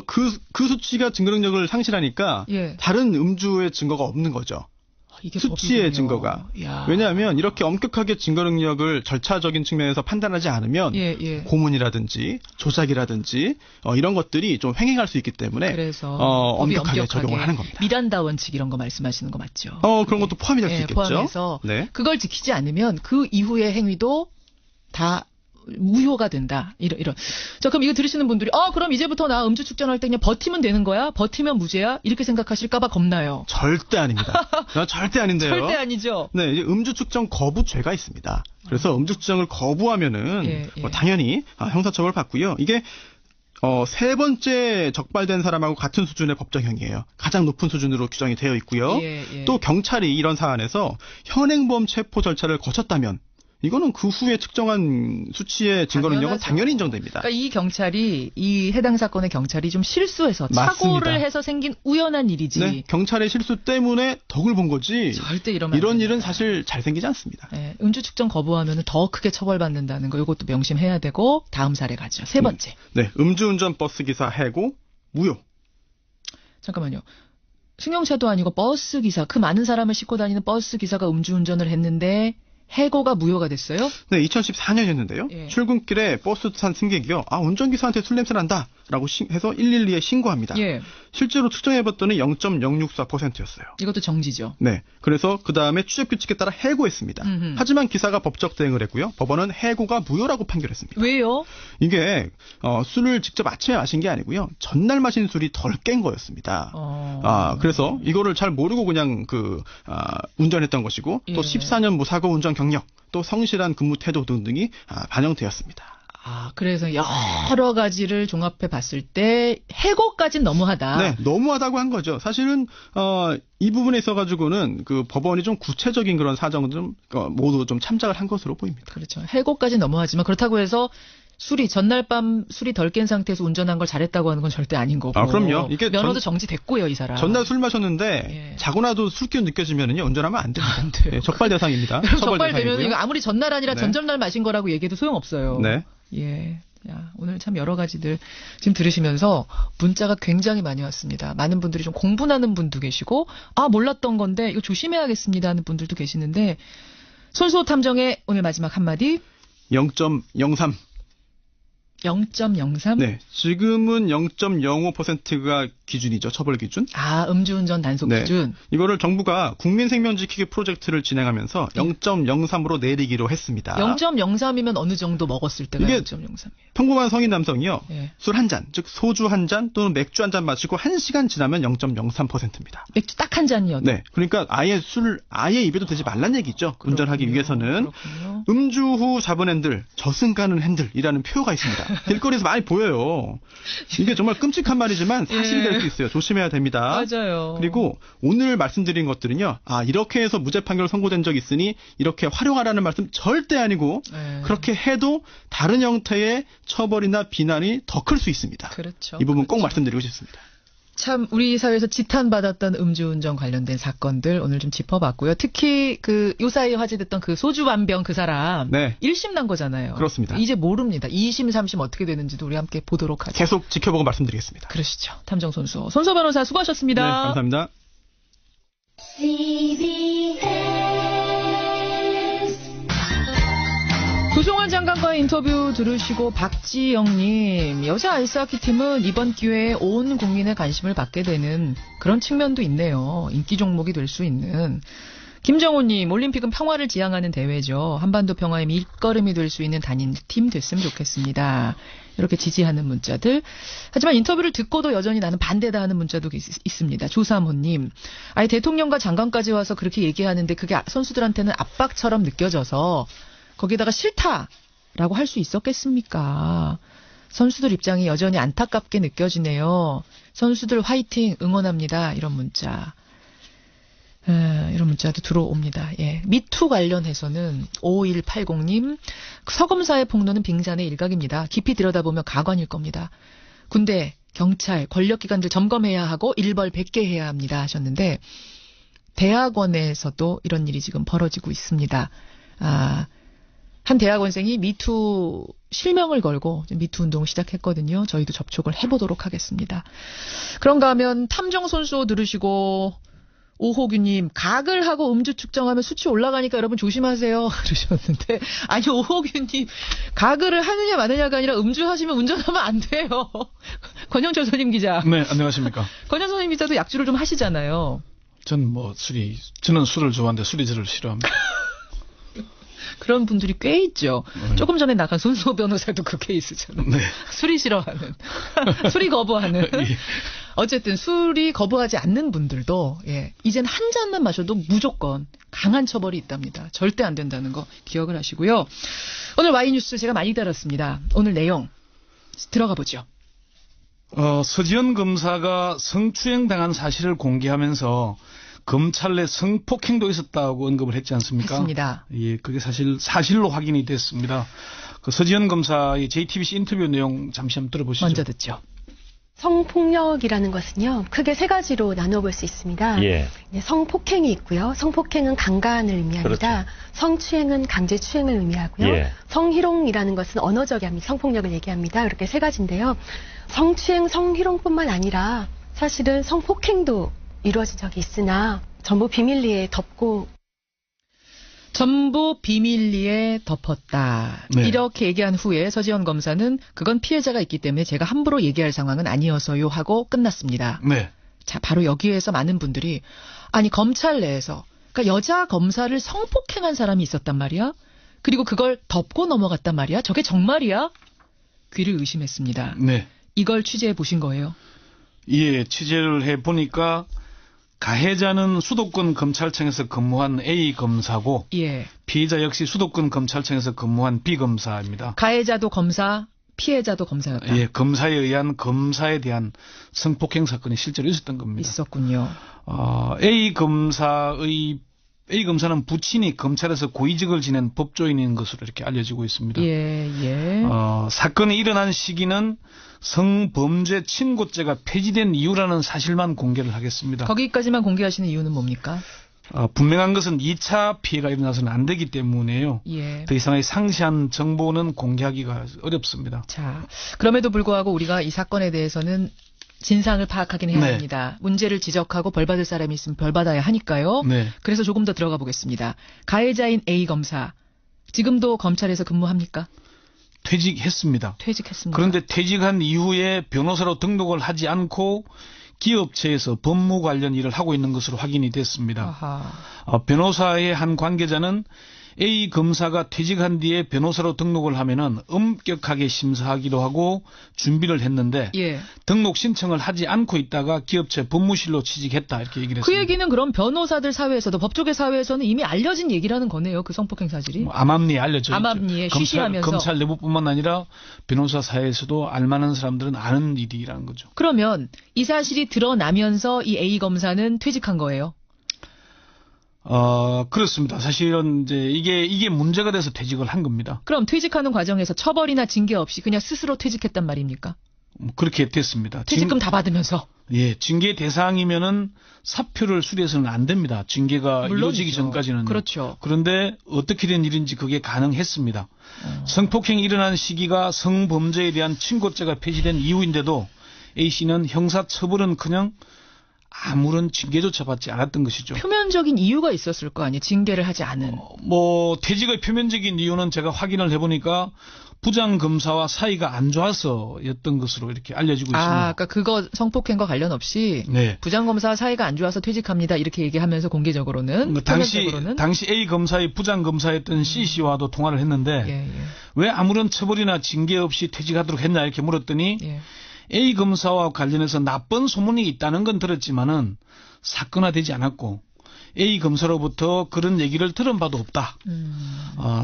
그 수치가 증거 능력을 상실하니까 다른 음주의 증거가 없는 거죠. 이게 수치의 법이군요. 증거가. 왜냐하면 이렇게 엄격하게 증거 능력을 절차적인 측면에서 판단하지 않으면 고문이라든지 조작이라든지 이런 것들이 좀 횡행할 수 있기 때문에 그래서 엄격하게 적용을 하는 겁니다. 미란다 원칙 이런 거 말씀하시는 거 맞죠? 그런 것도 포함이 될 수 있겠죠. 포함해서 그걸 지키지 않으면 그 이후의 행위도 다 무효가 된다. 이런. 자, 그럼 이거 들으시는 분들이 그럼 이제부터 나 음주 측정할 때 그냥 버티면 되는 거야? 버티면 무죄야? 이렇게 생각하실까 봐 겁나요. 절대 아닙니다. 절대 아닌데요. 절대 아니죠. 네, 이제 음주 측정 거부죄가 있습니다. 그래서 음주 측정을 거부하면은 당연히 형사처벌 받고요. 이게 세 번째 적발된 사람하고 같은 수준의 법정형이에요. 가장 높은 수준으로 규정이 되어 있고요. 또 경찰이 이런 사안에서 현행범 체포 절차를 거쳤다면 이거는 그 후에 측정한 수치의 증거 능력은 당연히 인정됩니다. 그러니까 이 해당 사건의 경찰이 좀 실수해서 맞습니다. 착오를 해서 생긴 우연한 일이지. 네, 경찰의 실수 때문에 덕을 본 거지. 절대 이런 일은 사실 잘 생기지 않습니다. 음주 측정 거부하면 더 크게 처벌받는다는 거 이것도 명심해야 되고 다음 사례 가죠. 세 번째. 음주운전 버스기사 해고 무효. 잠깐만요. 승용차도 아니고 버스기사, 그 많은 사람을 싣고 다니는 버스기사가 음주운전을 했는데 해고가 무효가 됐어요? 네, 2014년이었는데요. 출근길에 버스 탄 승객이요. 운전기사한테 술 냄새 난다. 라고 해서 112에 신고합니다. 실제로 측정해봤더니 0.064%였어요. 이것도 정지죠. 네. 그래서 그 다음에 취재규칙에 따라 해고했습니다. 하지만 기사가 법적 대응을 했고요. 법원은 해고가 무효라고 판결했습니다. 왜요? 이게 술을 직접 아침에 마신 게 아니고요. 전날 마신 술이 덜 깬 거였습니다. 그래서 이거를 잘 모르고 그냥 운전했던 것이고 또 14년 무사고 운전 경력 또 성실한 근무 태도 등등이 반영되었습니다. 그래서 여러 가지를 종합해 봤을 때 해고까지는 너무하다. 네, 너무하다고 한 거죠. 사실은 이 부분에 있어가지고는 그 법원이 좀 구체적인 그런 사정을 좀 모두 좀 참작을 한 것으로 보입니다. 그렇죠. 해고까지는 너무하지만 그렇다고 해서 전날 밤 술이 덜 깬 상태에서 운전한 걸 잘했다고 하는 건 절대 아닌 거고. 그럼요. 이게 면허도 정지됐고요, 이 사람. 전날 술 마셨는데 자고 나도 술기운 느껴지면은요 운전하면 안 됩니다. 안 돼요. 네, 적발 대상입니다. 적발되면 이거 아무리 전날 아니라 전전날 마신 거라고 얘기해도 소용없어요. 네. 예. 야, 오늘 참 여러 가지들 지금 들으시면서 문자가 굉장히 많이 왔습니다. 많은 분들이 좀 공분하는 분도 계시고, 몰랐던 건데 이거 조심해야겠습니다 하는 분들도 계시는데, 손수호 탐정의 오늘 마지막 한마디. 0.03. 0.03? 네. 지금은 0.05%가 기준이죠. 처벌 기준. 음주운전 단속 기준. 이거를 정부가 국민생명지키기 프로젝트를 진행하면서 0.03으로 내리기로 했습니다. 0.03이면 어느 정도 먹었을 때가 0.03이에요? 평범한 성인 남성이요. 술 한 잔, 즉 소주 한 잔 또는 맥주 한 잔 마시고 1시간 지나면 0.03%입니다. 맥주 딱 한 잔이요? 네. 그러니까 아예 입에도 대지 말란 얘기죠. 그렇군요. 운전하기 위해서는. 그렇군요. 음주 후 잡은 핸들, 저승가는 핸들이라는 표가 있습니다. 길거리에서 많이 보여요. 이게 정말 끔찍한 말이지만 사실이 될 수 있어요. 조심해야 됩니다. 맞아요. 그리고 오늘 말씀드린 것들은요. 이렇게 해서 무죄 판결 선고된 적이 있으니 이렇게 활용하라는 말씀 절대 아니고 그렇게 해도 다른 형태의 처벌이나 비난이 더 클 수 있습니다. 그렇죠. 이 부분 꼭 말씀드리고 싶습니다. 참 우리 사회에서 지탄받았던 음주운전 관련된 사건들 오늘 좀 짚어봤고요. 특히 요사이에 화제됐던 그 소주 반병 그 사람 1심 난 거잖아요. 그렇습니다. 이제 모릅니다. 2심, 3심 어떻게 되는지도 우리 함께 보도록 하죠. 계속 지켜보고 말씀드리겠습니다. 그러시죠. 탐정 손수호 변호사 수고하셨습니다. 네, 감사합니다. 조성환 장관과의 인터뷰 들으시고 박지영님, 여자 아이스하키 팀은 이번 기회에 온 국민의 관심을 받게 되는 그런 측면도 있네요. 인기 종목이 될 수 있는. 김정호님, 올림픽은 평화를 지향하는 대회죠. 한반도 평화의 밑거름이 될 수 있는 단일팀 됐으면 좋겠습니다. 이렇게 지지하는 문자들. 하지만 인터뷰를 듣고도 여전히 나는 반대다 하는 문자도 있습니다. 조삼호님, 대통령과 장관까지 와서 그렇게 얘기하는데 그게 선수들한테는 압박처럼 느껴져서 거기다가 싫다라고 할 수 있었겠습니까? 선수들 입장이 여전히 안타깝게 느껴지네요. 선수들 화이팅 응원합니다. 이런 문자도 들어옵니다. 예. 미투 관련해서는 5180님, 서검사의 폭로는 빙산의 일각입니다. 깊이 들여다보면 가관일 겁니다. 군대, 경찰, 권력기관들 점검해야 하고 일벌 100개 해야 합니다 하셨는데, 대학원에서도 이런 일이 지금 벌어지고 있습니다. 한 대학원생이 미투 실명을 걸고 미투 운동을 시작했거든요. 저희도 접촉을 해보도록 하겠습니다. 그런가 하면 탐정 손수호 들으시고 오호규님, 각을 하고 음주 측정하면 수치 올라가니까 여러분 조심하세요 그러셨는데, 아니 오호규님, 각을 하느냐 마느냐가 아니라 음주하시면 운전하면 안 돼요. 권영철 선임 기자. 네, 안녕하십니까. 권영철 선임 기자도 약주를 좀 하시잖아요. 저는 술을 좋아하는데 술이 저를 싫어합니다. 그런 분들이 꽤 있죠. 조금 전에 나간 손수호 변호사도 그 케이스잖아요. 네. 술이 싫어하는, 술이 거부하는. 어쨌든 술이 거부하지 않는 분들도 이젠 한 잔만 마셔도 무조건 강한 처벌이 있답니다. 절대 안 된다는 거 기억을 하시고요. 오늘 Y뉴스 제가 많이 다뤘습니다. 오늘 내용 들어가 보죠. 서지현 검사가 성추행 당한 사실을 공개하면서 검찰 내 성폭행도 있었다고 언급을 했지 않습니까? 했습니다. 예, 그게 사실로 확인이 됐습니다. 그 서지현 검사의 JTBC 인터뷰 내용 잠시 한번 들어보시죠. 먼저 듣죠. 성폭력이라는 것은요, 크게 세 가지로 나눠볼 수 있습니다. 예. 성폭행이 있고요. 성폭행은 강간을 의미합니다. 그렇죠. 성추행은 강제추행을 의미하고요. 예. 성희롱이라는 것은 언어적 성폭력을 얘기합니다. 그렇게 세 가지인데요. 성추행, 성희롱뿐만 아니라 사실은 성폭행도 이루어진 적이 있으나 전부 비밀리에 덮고 전부 비밀리에 덮었다. 네. 이렇게 얘기한 후에 서지현 검사는 그건 피해자가 있기 때문에 제가 함부로 얘기할 상황은 아니어서요 하고 끝났습니다. 네. 자, 바로 여기에서 많은 분들이 검찰 내에서 그러니까 여자 검사를 성폭행한 사람이 있었단 말이야. 그리고 그걸 덮고 넘어갔단 말이야. 저게 정말이야? 귀를 의심했습니다. 네. 이걸 취재해 보신 거예요? 예, 취재를 해 보니까 가해자는 수도권 검찰청에서 근무한 A 검사고 예. 피해자 역시 수도권 검찰청에서 근무한 B 검사입니다. 가해자도 검사, 피해자도 검사였다. 예, 검사에 의한 검사에 대한 성폭행 사건이 실제로 있었던 겁니다. 있었군요. A 검사는 부친이 검찰에서 고위직을 지낸 법조인인 것으로 이렇게 알려지고 있습니다. 예. 사건이 일어난 시기는 성범죄 친고죄가 폐지된 이유라는 사실만 공개를 하겠습니다. 거기까지만 공개하시는 이유는 뭡니까? 분명한 것은 2차 피해가 일어나서는 안 되기 때문에요. 예. 더 이상의 상세한 정보는 공개하기가 어렵습니다. 자, 그럼에도 불구하고 우리가 이 사건에 대해서는 진상을 파악하긴 해야 네. 합니다. 문제를 지적하고 벌 받을 사람이 있으면 벌 받아야 하니까요. 네. 그래서 조금 더 들어가 보겠습니다. 가해자인 A 검사, 지금도 검찰에서 근무합니까? 퇴직했습니다. 그런데 퇴직한 이후에 변호사로 등록을 하지 않고 기업체에서 법무 관련 일을 하고 있는 것으로 확인이 됐습니다. 변호사의 한 관계자는 A 검사가 퇴직한 뒤에 변호사로 등록을 하면은 엄격하게 심사하기로 하고 준비를 했는데 예. 등록 신청을 하지 않고 있다가 기업체 법무실로 취직했다 이렇게 얘기를 했습니다. 그 얘기는 그럼 변호사들 사회에서도 법조계 사회에서는 이미 알려진 얘기라는 거네요. 그 성폭행 사실이. 암암리에 알려져 있죠. 암암리에 쉬쉬하면서. 검찰 내부뿐만 아니라 변호사 사회에서도 알만한 사람들은 아는 일이라는 거죠. 그러면 이 사실이 드러나면서 이 A 검사는 퇴직한 거예요? 그렇습니다. 사실은 이제 이게 문제가 돼서 퇴직을 한 겁니다. 그럼 퇴직하는 과정에서 처벌이나 징계 없이 그냥 스스로 퇴직했단 말입니까? 그렇게 됐습니다. 퇴직금 다 받으면서? 예, 징계 대상이면은 사표를 수리해서는 안 됩니다. 징계가 이루어지기 전까지는. 그렇죠. 그런데 어떻게 된 일인지 그게 가능했습니다. 성폭행이 일어난 시기가 성범죄에 대한 친고죄가 폐지된 이후인데도 A씨는 형사처벌은커녕 아무런 징계조차 받지 않았던 것이죠. 표면적인 이유가 있었을 거 아니에요. 징계를 하지 않은. 퇴직의 표면적인 이유는 제가 확인을 해보니까 부장검사와 사이가 안 좋아서였던 것으로 이렇게 알려지고 있습니다. 그러니까 그거 성폭행과 관련 없이 네. 부장검사와 사이가 안 좋아서 퇴직합니다. 이렇게 얘기하면서 공개적으로는. 당시 A 검사의 부장검사였던 C씨와도 통화를 했는데 왜 아무런 처벌이나 징계 없이 퇴직하도록 했냐 이렇게 물었더니 A 검사와 관련해서 나쁜 소문이 있다는 건 들었지만은 사건화되지 않았고 A 검사로부터 그런 얘기를 들은 바도 없다.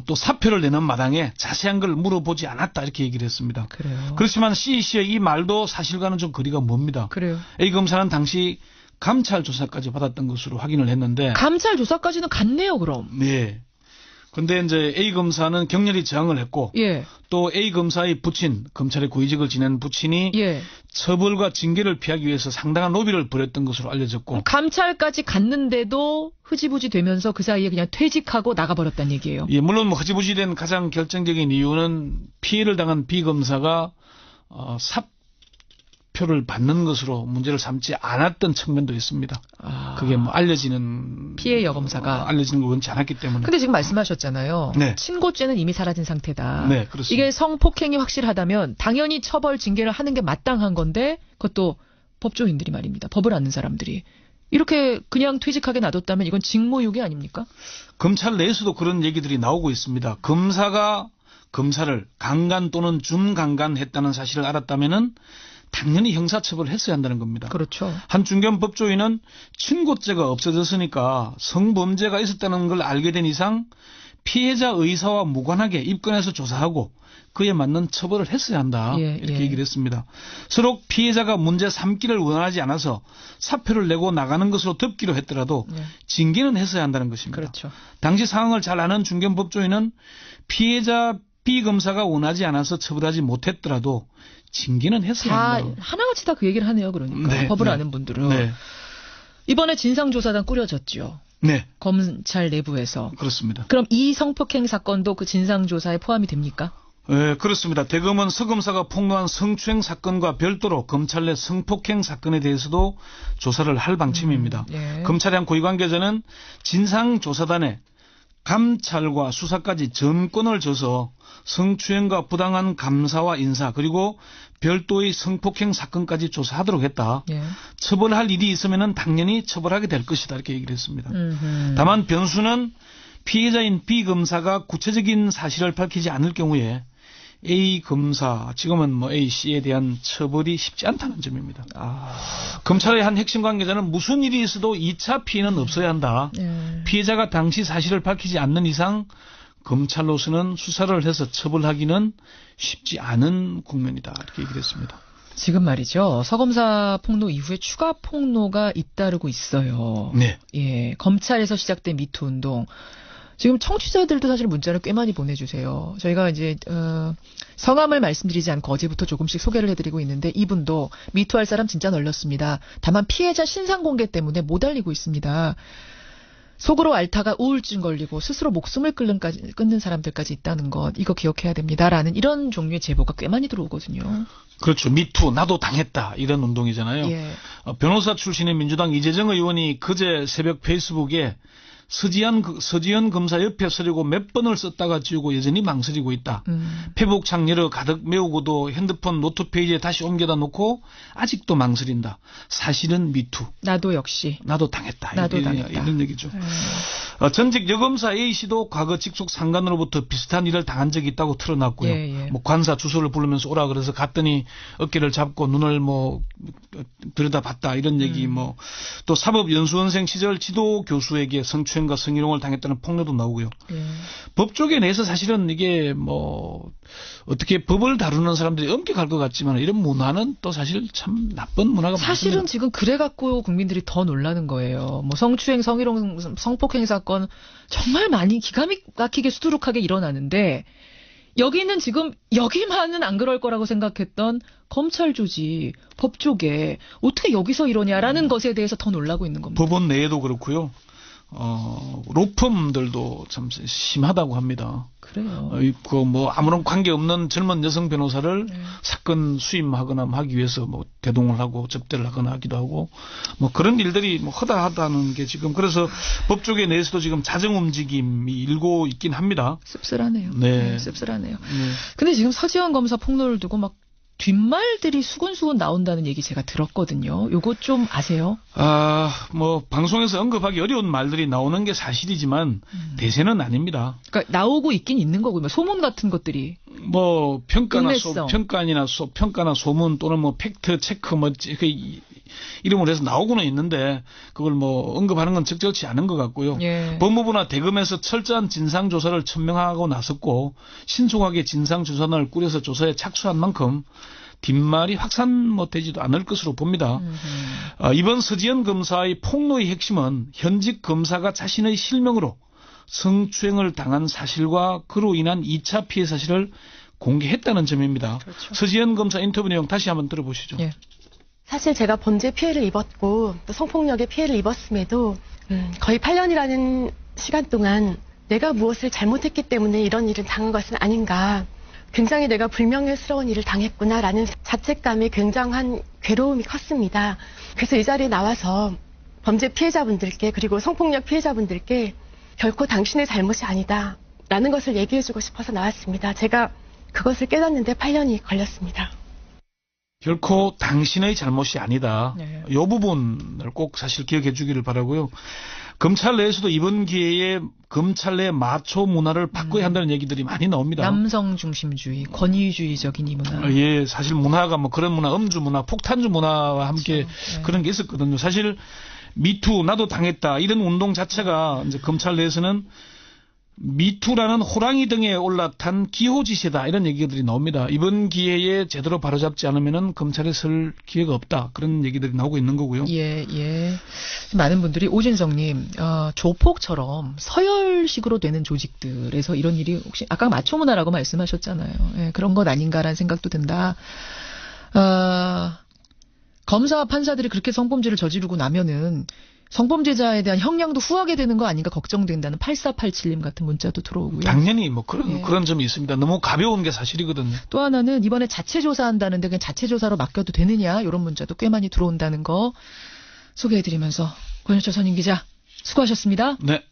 또 사표를 내는 마당에 자세한 걸 물어보지 않았다 이렇게 얘기를 했습니다. 그래요. 그렇지만 C씨의 이 말도 사실과는 좀 거리가 멉니다. 그래요. A 검사는 당시 감찰 조사까지 받았던 것으로 확인을 했는데 감찰 조사까지는 갔네요, 그럼. 네. 근데 이제 A 검사는 격렬히 저항을 했고 또 A 검사의 부친, 검찰의 고위직을 지낸 부친이 처벌과 징계를 피하기 위해서 상당한 로비를 벌였던 것으로 알려졌고 감찰까지 갔는데도 흐지부지 되면서 그 사이에 그냥 퇴직하고 나가버렸다는 얘기예요. 예, 물론 흐지부지 된 가장 결정적인 이유는 피해를 당한 B 검사가 사표를 받는 것으로 문제를 삼지 않았던 측면도 있습니다. 그게 알려지는 피해 여검사가 알려지는 걸 원치 않았기 때문에. 근데 지금 말씀하셨잖아요. 네. 친고죄는 이미 사라진 상태다. 네, 그렇습니다. 이게 성폭행이 확실하다면 당연히 처벌 징계를 하는 게 마땅한 건데 그것도 법조인들이 말입니다. 법을 아는 사람들이 이렇게 그냥 퇴직하게 놔뒀다면 이건 직무유기 아닙니까? 검찰 내에서도 그런 얘기들이 나오고 있습니다. 검사가 검사를 강간 또는 준강간했다는 사실을 알았다면은 당연히 형사처벌을 했어야 한다는 겁니다. 그렇죠. 한 중견 법조인은 친고죄가 없어졌으니까 성범죄가 있었다는 걸 알게 된 이상 피해자 의사와 무관하게 입건해서 조사하고 그에 맞는 처벌을 했어야 한다. 이렇게 얘기를 했습니다. 서로 피해자가 문제 삼기를 원하지 않아서 사표를 내고 나가는 것으로 덮기로 했더라도 징계는 했어야 한다는 것입니다. 그렇죠. 당시 상황을 잘 아는 중견 법조인은 피해자 B 검사가 원하지 않아서 처벌하지 못했더라도 징계는 했어야 한다. 하나같이 다 그 얘기를 하네요. 그러니까 법을 아는 분들은. 이번에 진상조사단 꾸려졌죠. 네. 검찰 내부에서. 그렇습니다. 그럼 이 성폭행 사건도 그 진상조사에 포함이 됩니까? 네, 그렇습니다. 대검은 서 검사가 폭로한 성추행 사건과 별도로 검찰 내 성폭행 사건에 대해서도 조사를 할 방침입니다. 검찰의 한 고위 관계자는 진상조사단에 감찰과 수사까지 전권을 줘서 성추행과 부당한 감사와 인사 그리고 별도의 성폭행 사건까지 조사하도록 했다. 처벌할 일이 있으면 당연히 처벌하게 될 것이다. 이렇게 얘기를 했습니다. 다만 변수는 피해자인 B 검사가 구체적인 사실을 밝히지 않을 경우에 A 검사, 지금은 뭐 A 씨에 대한 처벌이 쉽지 않다는 점입니다. 검찰의 한 핵심 관계자는 무슨 일이 있어도 2차 피해는 없어야 한다. 피해자가 당시 사실을 밝히지 않는 이상 검찰로서는 수사를 해서 처벌하기는 쉽지 않은 국면이다. 이렇게 얘기를 했습니다. 지금 말이죠. 서검사 폭로 이후에 추가 폭로가 잇따르고 있어요. 네. 예, 검찰에서 시작된 미투 운동. 지금 청취자들도 사실 문자를 꽤 많이 보내주세요. 저희가 이제 성함을 말씀드리지 않고 어제부터 조금씩 소개를 해드리고 있는데 이분도 미투할 사람 진짜 널렸습니다. 다만 피해자 신상 공개 때문에 못 알리고 있습니다. 속으로 앓다가 우울증 걸리고 스스로 목숨을 끊는 사람들까지 있다는 것, 이거 기억해야 됩니다라는 이런 종류의 제보가 꽤 많이 들어오거든요. 그렇죠. 미투 나도 당했다 이런 운동이잖아요. 예. 변호사 출신의 민주당 이재정 의원이 그제 새벽 페이스북에 서지현 검사 옆에 서려고 몇 번을 썼다가 지우고 여전히 망설이고 있다. 페북창 열어 가득 메우고도 핸드폰 노트 페이지에 다시 옮겨다 놓고 아직도 망설인다. 사실은 미투. 나도 역시. 나도 당했다. 나도 당했다. 이런 얘기죠. 전직 여검사 A씨도 과거 직속 상관으로부터 비슷한 일을 당한 적이 있다고 틀어놨고요. 예. 뭐 관사 주소를 부르면서 오라 그래서 갔더니 어깨를 잡고 눈을 뭐 들여다봤다 이런 얘기 뭐 또 사법연수원생 시절 지도 교수에게 성추행과 성희롱을 당했다는 폭로도 나오고요. 법 쪽에 내서 사실은 이게 뭐 어떻게 법을 다루는 사람들이 엄격할 것 같지만 이런 문화는 또 사실 참 나쁜 문화가 사실은 많습니다. 지금 그래 갖고 국민들이 더 놀라는 거예요. 뭐 성추행, 성희롱, 성폭행 사건 정말 많이 기가 막히게 수두룩하게 일어나는데 여기는 지금 여기만은 안 그럴 거라고 생각했던 검찰 조직, 법 쪽에 어떻게 여기서 이러냐라는 것에 대해서 더 놀라고 있는 겁니다. 법원 내에도 그렇고요. 로펌들도 참 심하다고 합니다. 그래요. 그 뭐 아무런 관계 없는 젊은 여성 변호사를 사건 수임하거나 하기 위해서 뭐 대동을 하고 접대를 하거나 하기도 하고 뭐 그런 일들이 뭐 허다하다는 게 지금 그래서 법 쪽에 내에서도 지금 자정 움직임이 일고 있긴 합니다. 씁쓸하네요. 네. 씁쓸하네요. 근데 지금 서지현 검사 폭로를 두고 막 뒷말들이 수군수군 나온다는 얘기 제가 들었거든요. 요거 좀 아세요? 뭐 방송에서 언급하기 어려운 말들이 나오는 게 사실이지만 대세는 아닙니다. 그러니까 나오고 있긴 있는 거고요. 소문 같은 것들이. 뭐 평가나 소문 또는 뭐 팩트 체크 뭐 이름으로 해서 나오고는 있는데 그걸 뭐 언급하는 건 적절치 않은 것 같고요. 예. 법무부나 대검에서 철저한 진상조사를 천명하고 나섰고 신속하게 진상조사단을 꾸려서 조사에 착수한 만큼 뒷말이 확산되지도 않을 것으로 봅니다. 이번 서지현 검사의 폭로의 핵심은 현직 검사가 자신의 실명으로 성추행을 당한 사실과 그로 인한 2차 피해 사실을 공개했다는 점입니다. 그렇죠. 서지현 검사 인터뷰 내용 다시 한번 들어보시죠. 예. 사실 제가 범죄 피해를 입었고 또 성폭력의 피해를 입었음에도 거의 8년이라는 시간 동안 내가 무엇을 잘못했기 때문에 이런 일을 당한 것은 아닌가. 굉장히 내가 불명예스러운 일을 당했구나라는 자책감에 굉장한 괴로움이 컸습니다. 그래서 이 자리에 나와서 범죄 피해자분들께 그리고 성폭력 피해자분들께 결코 당신의 잘못이 아니다 라는 것을 얘기해주고 싶어서 나왔습니다. 제가 그것을 깨닫는데 8년이 걸렸습니다. 결코 당신의 잘못이 아니다. 네. 이 부분을 꼭 사실 기억해 주기를 바라고요. 검찰 내에서도 이번 기회에 검찰 내 마초 문화를 바꿔야 한다는 얘기들이 많이 나옵니다. 남성 중심주의, 권위주의적인 이 문화. 예, 사실 문화가 뭐 그런 문화, 음주 문화, 폭탄주 문화와 함께 그렇죠. 네. 그런 게 있었거든요. 사실 미투 나도 당했다 이런 운동 자체가 이제 검찰 내에서는 미투라는 호랑이 등에 올라탄 기호지세다 이런 얘기들이 나옵니다. 이번 기회에 제대로 바로잡지 않으면은 검찰에 설 기회가 없다 그런 얘기들이 나오고 있는 거고요. 예. 많은 분들이 오진성님 조폭처럼 서열식으로 되는 조직들에서 이런 일이 혹시 아까 마초문화라고 말씀하셨잖아요. 예, 그런 것 아닌가라는 생각도 든다. 검사와 판사들이 그렇게 성범죄를 저지르고 나면은 성범죄자에 대한 형량도 후하게 되는 거 아닌가 걱정된다는 8487님 같은 문자도 들어오고요. 당연히 뭐 그런 점이 있습니다. 너무 가벼운 게 사실이거든요. 또 하나는 이번에 자체 조사한다는데 그냥 자체 조사로 맡겨도 되느냐 이런 문자도 꽤 많이 들어온다는 거 소개해드리면서 권혁철 선임 기자 수고하셨습니다. 네.